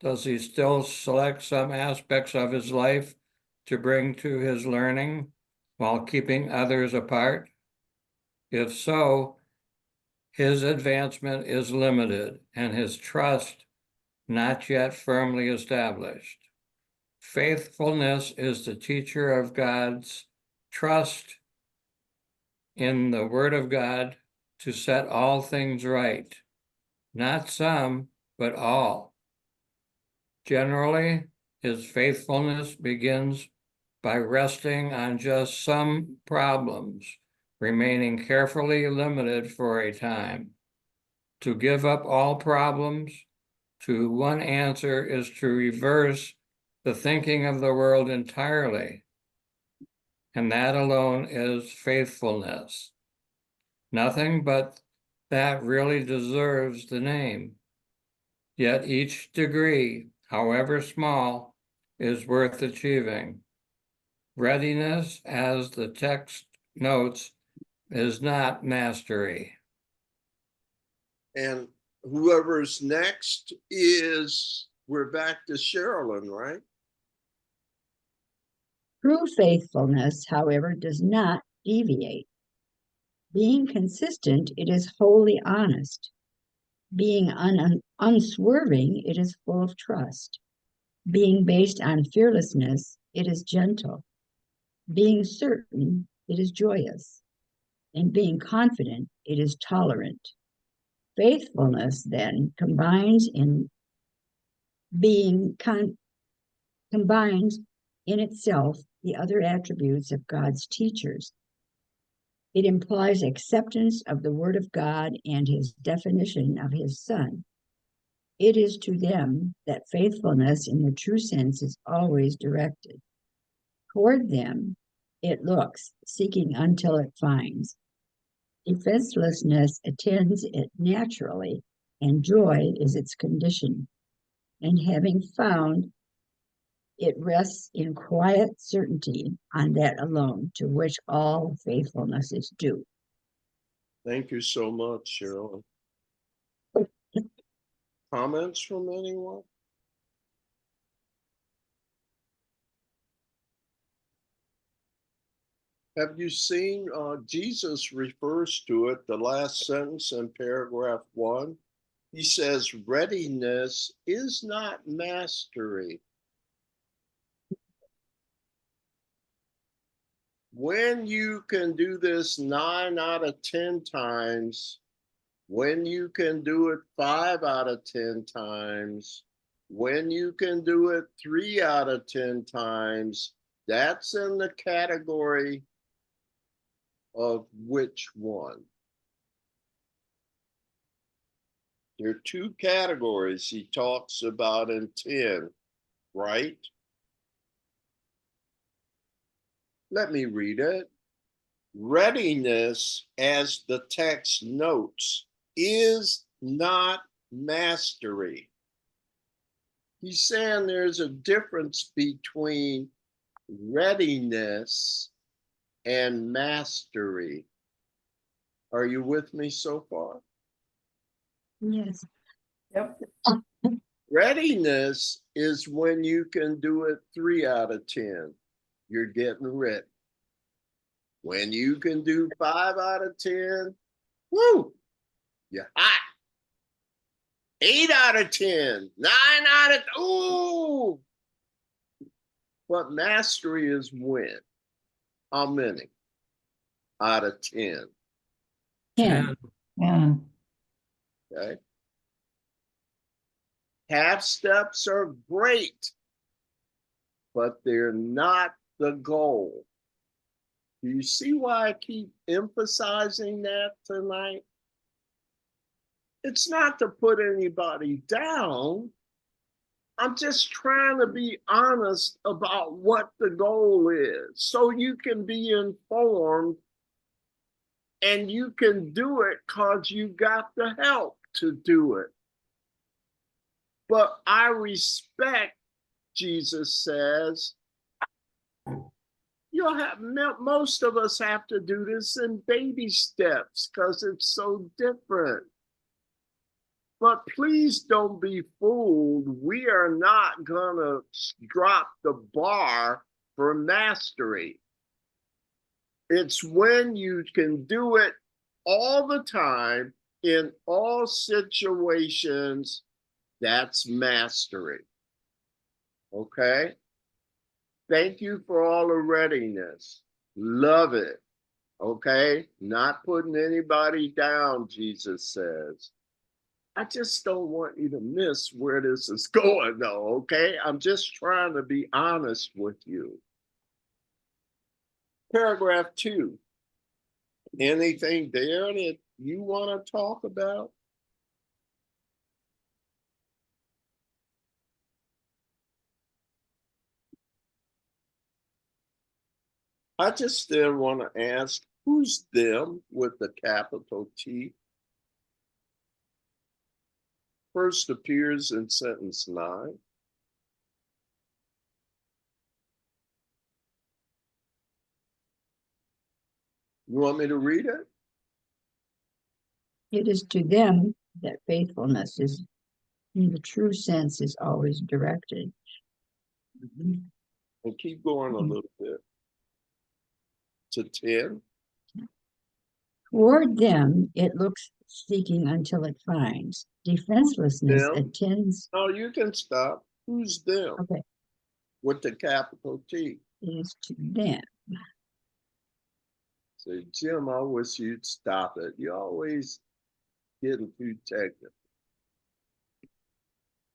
Does he still select some aspects of his life to bring to his learning while keeping others apart? If so, his advancement is limited and his trust not yet firmly established. Faithfulness is the teacher of God's trust in the Word of God to set all things right, not some, but all. Generally, his faithfulness begins by resting on just some problems, remaining carefully limited for a time. To give up all problems to one answer is to reverse the thinking of the world entirely, and that alone is faithfulness. Nothing but that really deserves the name. Yet each degree, however small, is worth achieving. Readiness, as the text notes, is not mastery. And whoever's next is, we're back to Sherilyn, right? True faithfulness, however, does not deviate. Being consistent, it is wholly honest. Being unswerving, it is full of trust. Being based on fearlessness, it is gentle. Being certain, it is joyous. And being confident, it is tolerant. Faithfulness then combines in itself the other attributes of God's teachers. It implies acceptance of the Word of God and his definition of his Son. It is to them that faithfulness in the true sense is always directed. Toward them it looks, seeking until it finds. Defenselessness attends it naturally, and joy is its condition. And having found, it rests in quiet certainty on that alone to which all faithfulness is due. Thank you so much, Sherilyn. Comments from anyone? Have you seen, Jesus refers to it, the last sentence in paragraph 1. He says, readiness is not mastery. When you can do this 9 out of 10 times, when you can do it 5 out of 10 times, when you can do it 3 out of 10 times, that's in the category of which one? There are 2 categories he talks about in 10, right? Let me read it. Readiness, as the text notes, is not mastery. He's saying there's a difference between readiness and mastery. Are you with me so far? Yes. Yep. Readiness is when you can do it 3 out of 10. You're getting ready. When you can do 5 out of 10, woo, you're hot. 8 out of 10, 9 out of, ooh. But mastery is when? How many out of 10? 10. Yeah. Okay. Half steps are great, but they're not the goal. Do you see why I keep emphasizing that tonight? It's not to put anybody down. I'm just trying to be honest about what the goal is so you can be informed and you can do it because you got the help to do it. But I respect, Jesus says, you'll have, most of us have to do this in baby steps because it's so different. But please don't be fooled. We are not gonna drop the bar for mastery. It's when you can do it all the time in all situations, that's mastery. Okay? Thank you for all the readiness. Love it. Okay? Not putting anybody down, Jesus says. I just don't want you to miss where this is going, though, okay? I'm just trying to be honest with you. Paragraph 2. Anything there that you want to talk about? I just then want to ask, who's them with the capital T? First appears in sentence 9. You want me to read it? It is to them that faithfulness is, in the true sense, is always directed. And keep going a little bit. To 10. Toward them, it looks seeking until it finds. Defenselessness Them? attends. No, you can stop. Who's them? Okay, With the capital T. it is to them. Say, Jim, I wish you'd stop it. You're always getting too technical.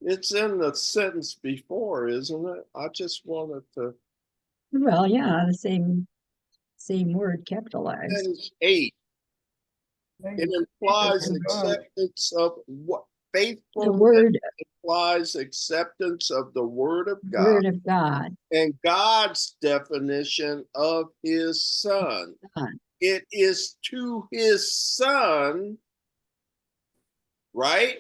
It's in the sentence before, isn't it? I just wanted to. Well, yeah, the same word capitalized. Sentence 8. It implies acceptance of what? The Faithfulness word implies acceptance of the word of God word of God. and God's definition of his son. Son. It is to his son, right?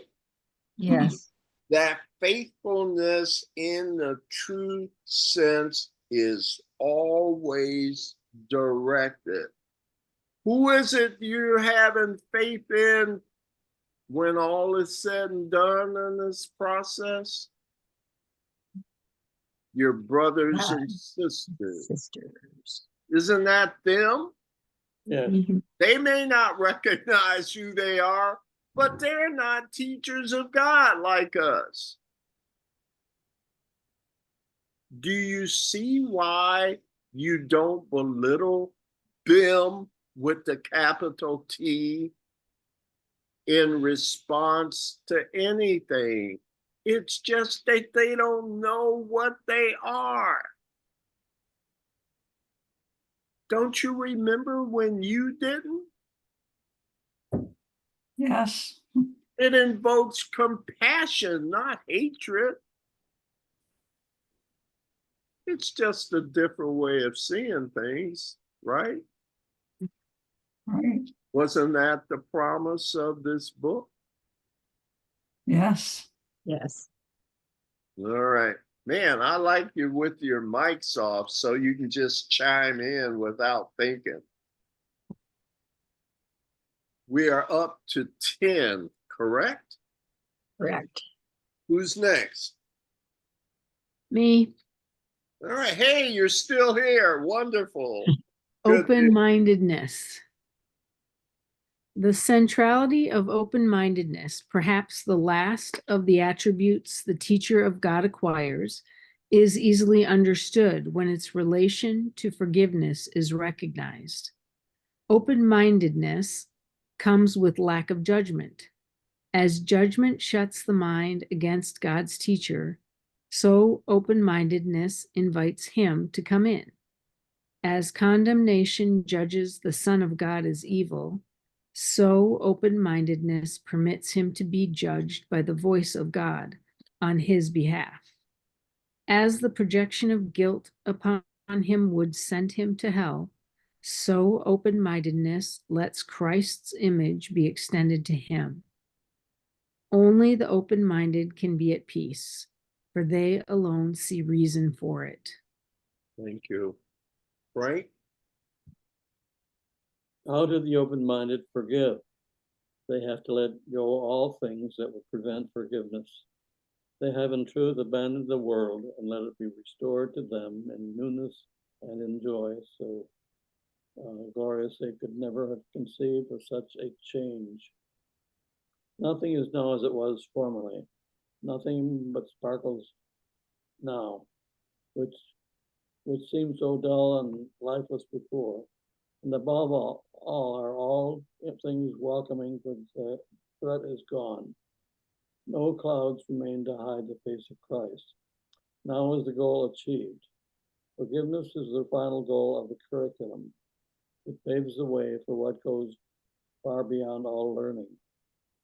Yes. That faithfulness in the true sense is always directed. Who is it you're having faith in when all is said and done in this process? Your brothers God. and sisters. Sisters. Isn't that them? Yes. Mhm. They may not recognize who they are, but they're not teachers of God like us. Do you see why you don't belittle them with the capital T in response to anything? It's just that they don't know what they are. Don't you remember when you didn't? Yes. It invokes compassion, not hatred. It's just a different way of seeing things, right? Right. Wasn't that the promise of this book? Yes. Yes. All right. Man, I like you with your mics off so you can just chime in without thinking. We are up to 10, correct? Correct. Who's next? Me, All right. Hey, you're still here. Wonderful. Good. open-mindedness. The centrality of open-mindedness, perhaps the last of the attributes the teacher of God acquires, is easily understood when its relation to forgiveness is recognized. Open-mindedness comes with lack of judgment. As judgment shuts the mind against God's teacher, so open-mindedness invites him to come in. As condemnation judges the Son of God as evil, so open-mindedness permits him to be judged by the voice of God on his behalf. As the projection of guilt upon him would send him to hell, so open-mindedness lets Christ's image be extended to him. Only the open-minded can be at peace, for they alone see reason for it. Thank you. Frank? How do the open-minded forgive? They have to let go all things that would prevent forgiveness. They have in truth abandoned the world and let it be restored to them in newness and in joy. So glorious, they could never have conceived of such a change. Nothing is now as it was formerly. Nothing but sparkles now, which seemed so dull and lifeless before. And above all are all things welcoming, for the threat is gone. No clouds remain to hide the face of Christ. Now is the goal achieved. Forgiveness is the final goal of the curriculum. It paves the way for what goes far beyond all learning.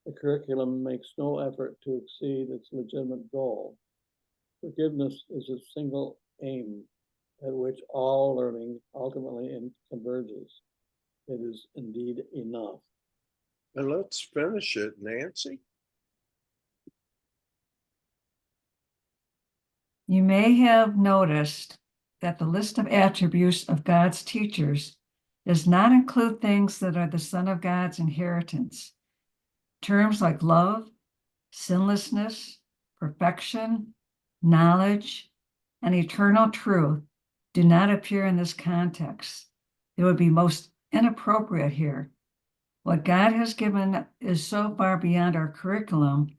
The curriculum makes no effort to exceed its legitimate goal. Forgiveness is a single aim at which all learning ultimately converges. It is indeed enough. And let's finish it, Nancy. You may have noticed that the list of attributes of God's teachers does not include things that are the Son of God's inheritance. Terms like love, sinlessness, perfection, knowledge, and eternal truth do not appear in this context. It would be most inappropriate here. What God has given is so far beyond our curriculum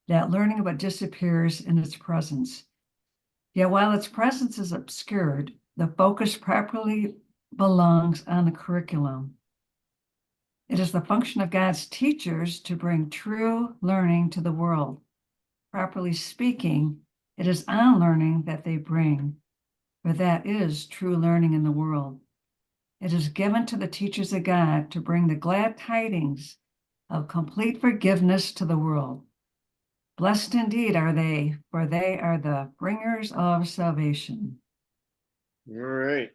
that learning of it disappears in its presence. Yet while its presence is obscured, the focus properly belongs on the curriculum. It is the function of God's teachers to bring true learning to the world. Properly speaking, it is on learning that they bring, for that is true learning in the world. It is given to the teachers of God to bring the glad tidings of complete forgiveness to the world. Blessed indeed are they, for they are the bringers of salvation. All right.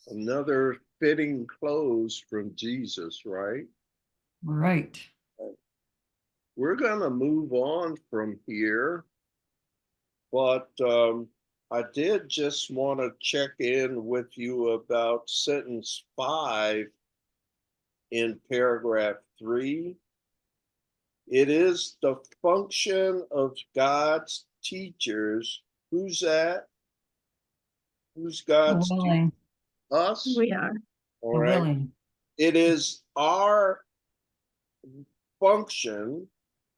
Another fitting close from Jesus, right? Right. We're going to move on from here, but I did just want to check in with you about sentence 5 in paragraph 3. It is the function of God's teachers. Who's that? Who's God's teacher? Willing. Us? We are. All right. Willing. It is our function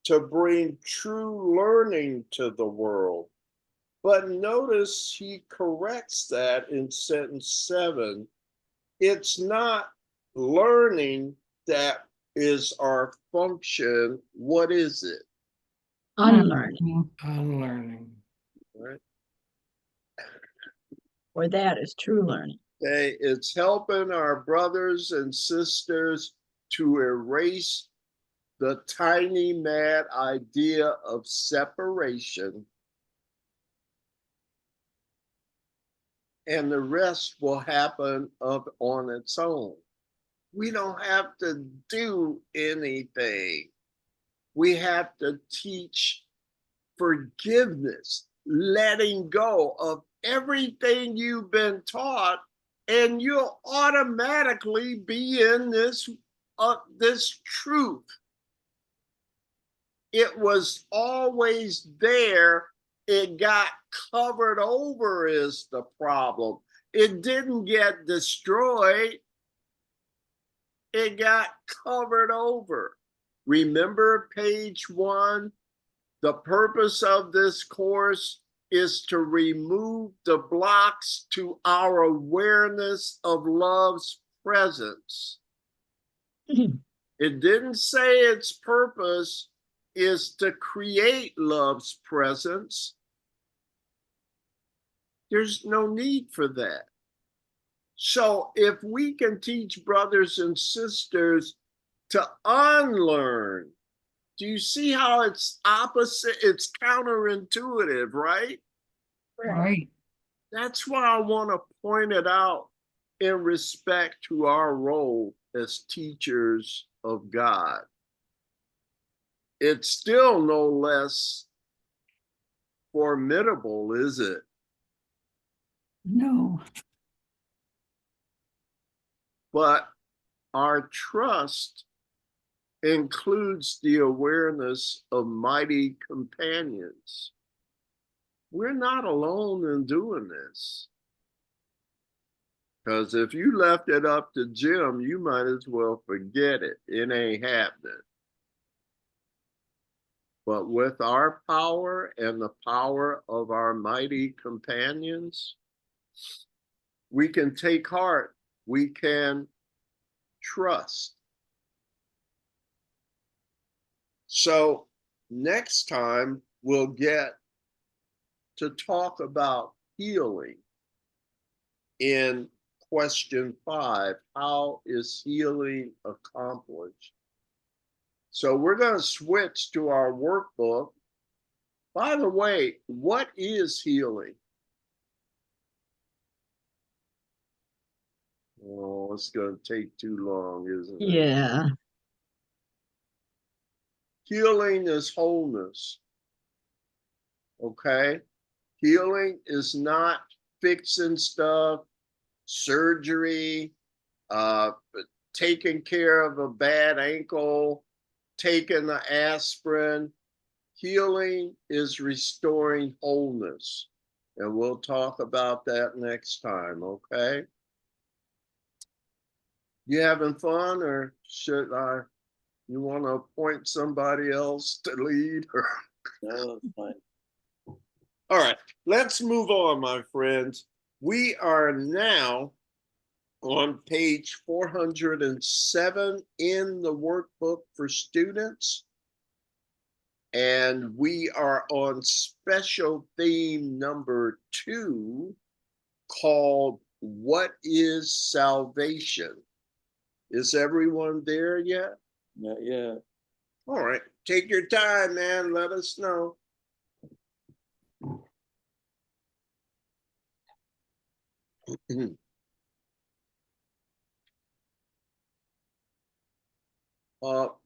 to bring true learning to the world. But notice he corrects that in sentence 7. It's not learning that is our function. What is it? Unlearning, Unlearning. Right? for that is true learning. Okay, it's helping our brothers and sisters to erase the tiny mad idea of separation, and the rest will happen on its own. We don't have to do anything. We have to teach forgiveness, letting go of everything you've been taught, and you'll automatically be in this truth. It was always there. It got covered over is the problem. It didn't get destroyed. It got covered over. Remember page 1? The purpose of this course is to remove the blocks to our awareness of love's presence. It didn't say its purpose is to create love's presence. There's no need for that. So if we can teach brothers and sisters to unlearn, do you see how it's opposite? It's counterintuitive, right? Right. That's why I want to point it out in respect to our role as teachers of God. It's still no less formidable, is it? No. But our trust includes the awareness of mighty companions. We're not alone in doing this. Because if you left it up to Jim, you might as well forget it. It ain't happening. But with our power and the power of our mighty companions, we can take heart. We can trust. So next time we'll get to talk about healing in question 5. How is healing accomplished? So we're going to switch to our workbook. By the way, what is healing? Oh, it's going to take too long, isn't it? Yeah. Healing is wholeness. Okay? Healing is not fixing stuff, surgery, taking care of a bad ankle, taking the aspirin. Healing is restoring wholeness. And we'll talk about that next time, okay? You having fun, or should I? You want to appoint somebody else to lead? No, that's fine. All right, let's move on, my friends. We are now on page 407 in the workbook for students. And we are on special theme number 2 called What is Salvation? Is everyone there yet? Not yet. All right, take your time, man. Let us know.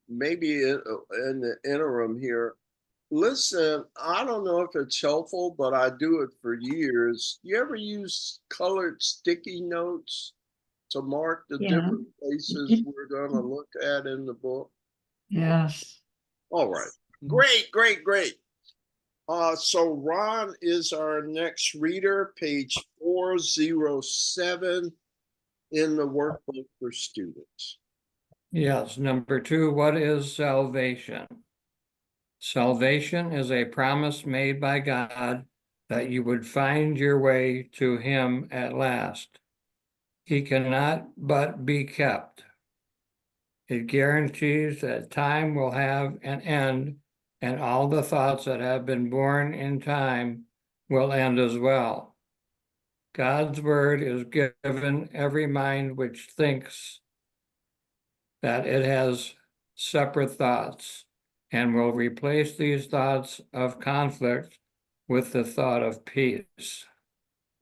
Maybe in the interim here, listen, I don't know if it's helpful, but I do it for years. You ever use colored sticky notes to mark the Yeah. different places we're going to look at in the book? Yes. All right. Great, great, great. So Ron is our next reader, page 407 in the workbook for students. Yes, number 2, what is salvation? Salvation is a promise made by God that you would find your way to Him at last. He cannot but be kept. It guarantees that time will have an end, and all the thoughts that have been born in time will end as well. God's word is given every mind which thinks that it has separate thoughts, and will replace these thoughts of conflict with the thought of peace.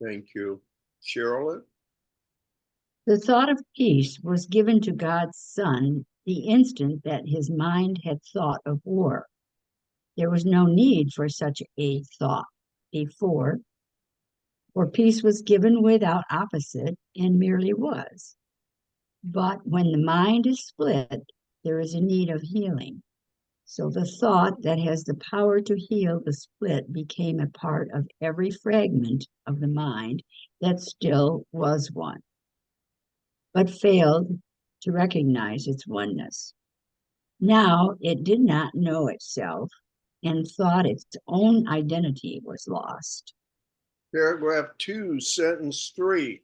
Thank you. Sherilyn? The thought of peace was given to God's Son the instant that his mind had thought of war. There was no need for such a thought before, for peace was given without opposite and merely was. But when the mind is split, there is a need of healing. So the thought that has the power to heal the split became a part of every fragment of the mind that still was one, but failed to recognize its oneness. Now it did not know itself and thought its own identity was lost. Paragraph 2, sentence 3.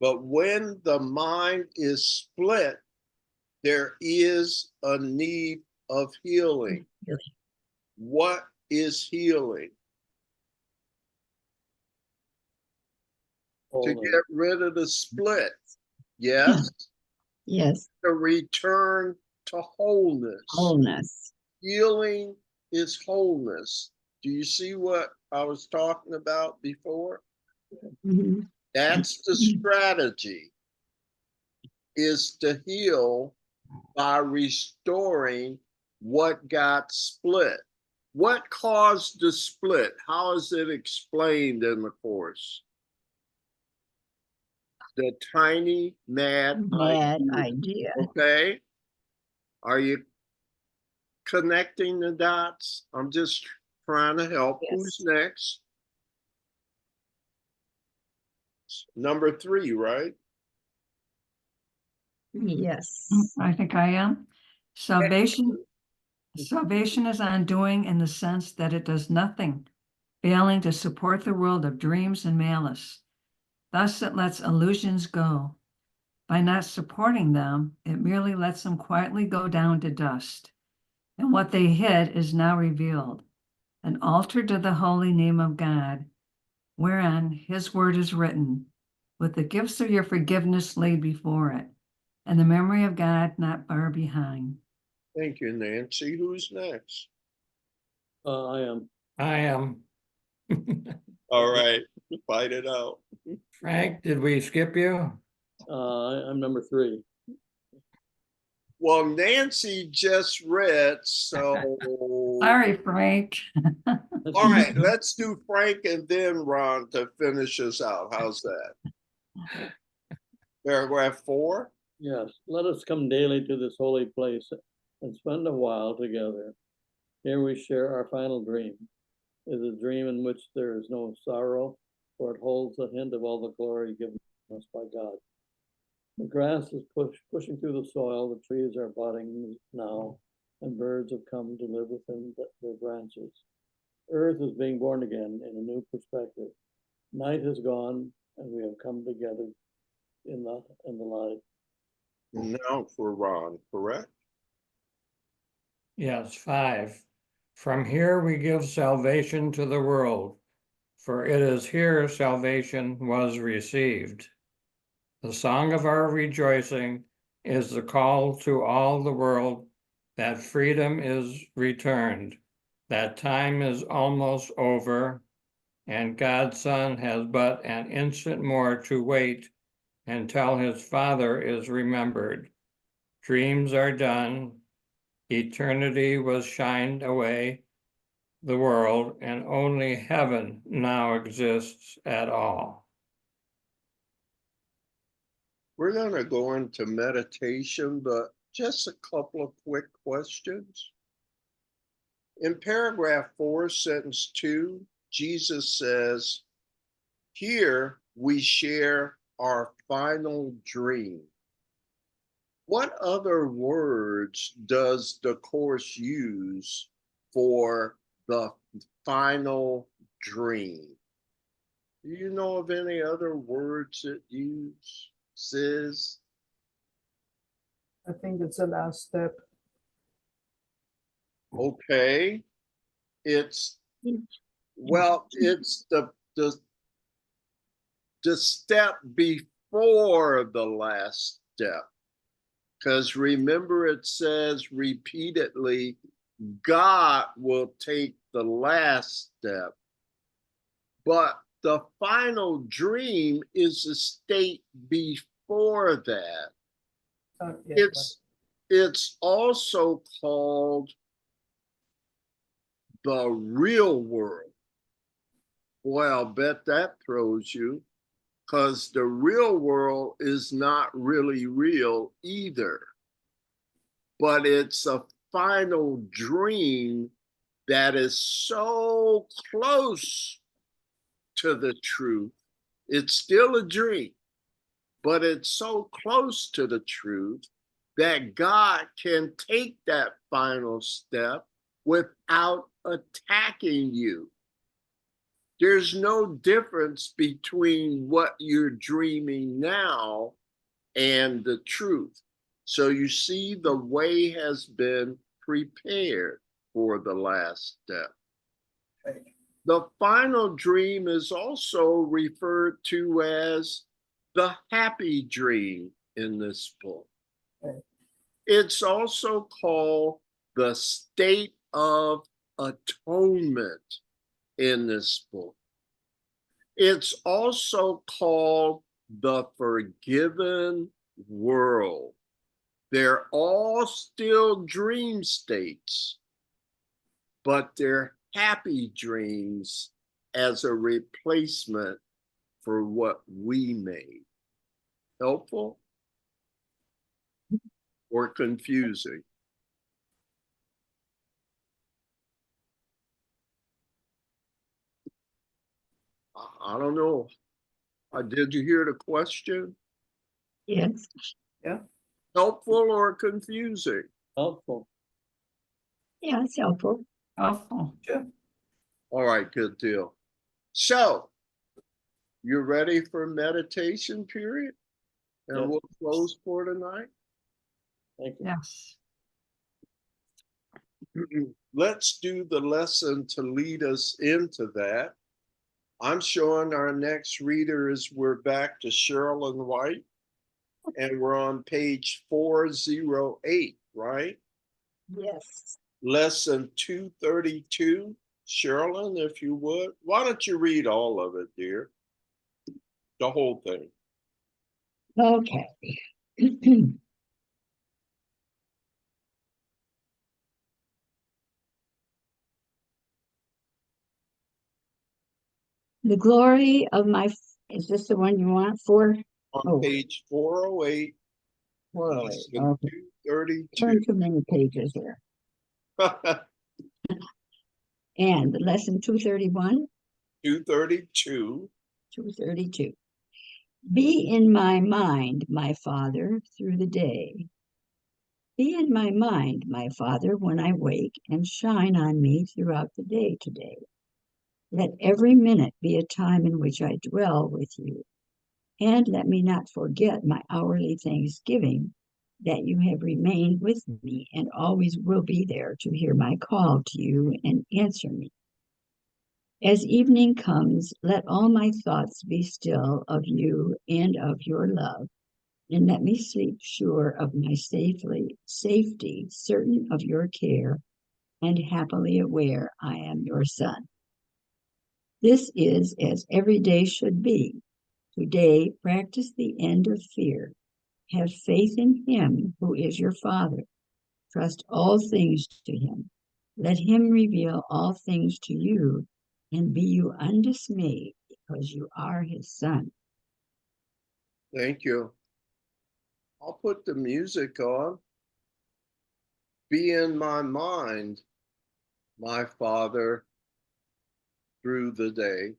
But when the mind is split, there is a need of healing. What is healing? To get rid of the split. Yes. Yes. To return to wholeness. Wholeness. Healing is wholeness. Do you see what I was talking about before? Mhm. That's the strategy, is to heal by restoring what got split. What caused the split? How is it explained in the course? The tiny mad Bad idea. idea. Okay. Are you connecting the dots? I'm just trying to help. Who's Yes. next? Number 3, right? Yes. I think I am. Salvation is undoing in the sense that it does nothing, failing to support the world of dreams and malice. Thus it lets illusions go. By not supporting them, it merely lets them quietly go down to dust. And what they hid is now revealed, an altar to the holy name of God, whereon his word is written, with the gifts of your forgiveness laid before it, and the memory of God not far behind. Thank you, Nancy. Who's next? I am. I am. All right, fight it out. Frank, did we skip you? I'm number 3. Well, Nancy just read, so. Sorry, Frank. All right, let's do Frank and then Ron to finish us out. How's that? Paragraph 4. Yes, let us come daily to this holy place and spend a while together. Here we share our final dream. It is a dream in which there is no sorrow, for it holds a hint of all the glory given us by God. The grass is pushing through the soil, the trees are budding now, and birds have come to live within their branches. Earth is being born again in a new perspective. Night has gone, and we have come together in the light. Now for Ron, correct? Yes, 5. From here we give salvation to the world, for it is here salvation was received. The song of our rejoicing is the call to all the world that freedom is returned, that time is almost over, and God's Son has but an instant more to wait until his Father is remembered. Dreams are done, eternity was shined away, the world, and only heaven now exists at all. We're going to go into meditation, but just a couple of quick questions. In paragraph 4, sentence 2, Jesus says, here we share our final dream. What other words does the Course use for the final dream? Do you know of any other words it uses? I think it's the last step. Okay. It's it's the step before the last step. Because remember, it says repeatedly, God will take the last step. But the final dream is a state before that. Yeah, It's also called the real world. Boy, I'll bet that throws you, because the real world is not really real either. But it's a final dream that is so close to the truth. It's still a dream, but it's so close to the truth that God can take that final step without attacking you. There's no difference between what you're dreaming now and the truth. So you see, the way has been prepared for the last step. The final dream is also referred to as the happy dream in this book. It's also called the state of atonement in this book. It's also called the forgiven world. They're all still dream states, but they're happy dreams as a replacement for what we made. Helpful or confusing? I don't know. Did you hear the question? Yes. Helpful or confusing? Helpful. Yeah, it's helpful. Helpful. Sure. All right, good deal. So, you ready for meditation period? And Yes. we'll close for tonight. Thank you. Yes. Let's do the lesson to lead us into that. I'm showing our next readers, we're back to Sherilyn White, and we're on page 408, right? Yes. Lesson 232. Sherilyn, if you would, why don't you read all of it, dear? The whole thing. Okay. The glory of my, is this the one you want for? On Oh. page 408, Whoa, lesson okay. 232. Turn too many pages here. And lesson 231, 232. 232. Be in my mind, my Father, through the day. Be in my mind, my Father, when I wake, and shine on me throughout the day today. Let every minute be a time in which I dwell with you, and let me not forget my hourly thanksgiving that you have remained with me and always will be there to hear my call to you and answer me. As evening comes, let all my thoughts be still of you and of your love, and let me sleep sure of my safety, certain of your care, and happily aware I am your son. This is as every day should be. Today, practice the end of fear. Have faith in him who is your Father. Trust all things to him. Let him reveal all things to you, and be you undismayed because you are his son. Thank you. I'll put the music on. Be in my mind, my Father, through the day.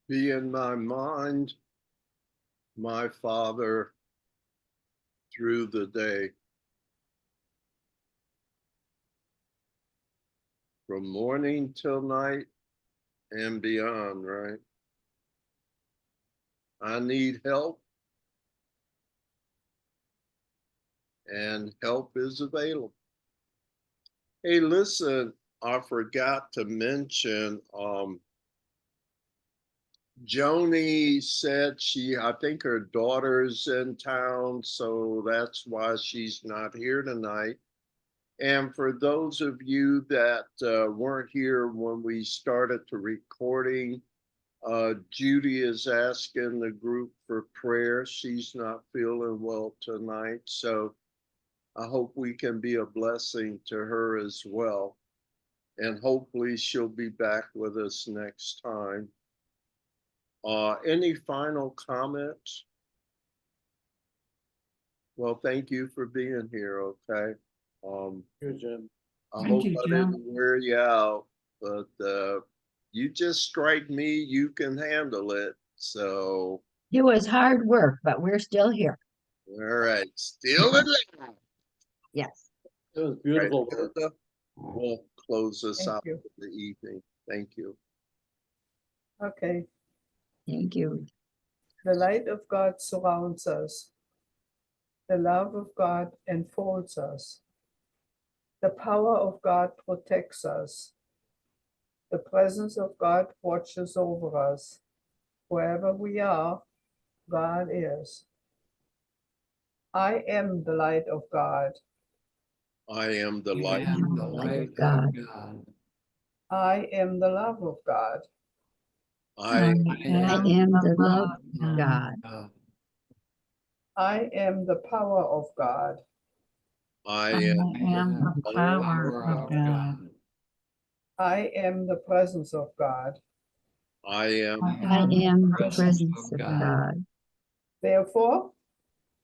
Be in my mind, my Father, through the day. From morning till night and beyond, right? I need help, and help is available. Hey, listen, I forgot to mention, Joni said I think her daughter's in town, so that's why she's not here tonight. And for those of you that weren't here when we started the recording, Judy is asking the group for prayer. She's not feeling well tonight, so I hope we can be a blessing to her as well. And hopefully she'll be back with us next time. Any final comments? Well, thank you for being here, okay? Good, Jim. I Thank hope you, I Jim. didn't wear you out, but you just strike me, you can handle it. So, It was hard work, but we're still here. all right, still alive. Yes. It was Right, beautiful work. Hilda, we'll close this Thank out you. for the evening. Thank you. Okay. Thank you. The light of God surrounds us. The love of God enfolds us. The power of God protects us. The presence of God watches over us. Wherever we are, God is. I am the light of God. I am the light. And the light of God. I am the love of God. I I am the love of God. I am the power of God. I I am am the power of God. I am the presence of God. I am I am the presence of God. Therefore,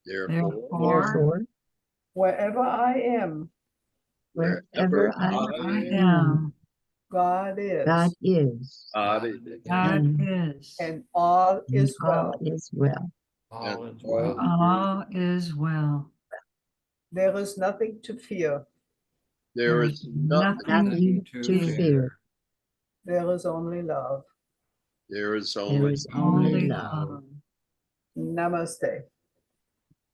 therefore wherever I am, Wherever I I am, am. God is. God is. God is. God is. And all And is all well. is well. All is all well. All is well. There is nothing to fear. there is nothing. Nothing to fear. There is only love. There is There only is only love. love. Namaste.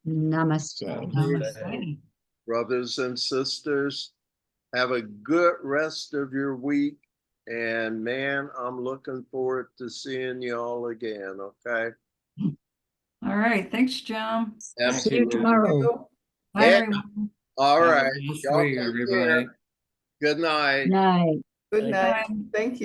Namaste. Namaste. brothers and sisters. Have a good rest of your week. And man, I'm looking forward to seeing you all again. Okay. All right. Thanks, Jim. Yes. See you tomorrow. Bye, Yeah. everyone. All Have a right. blessed Y'all week, take everybody. care. Good night. Night. Good night. Bye. Thank you.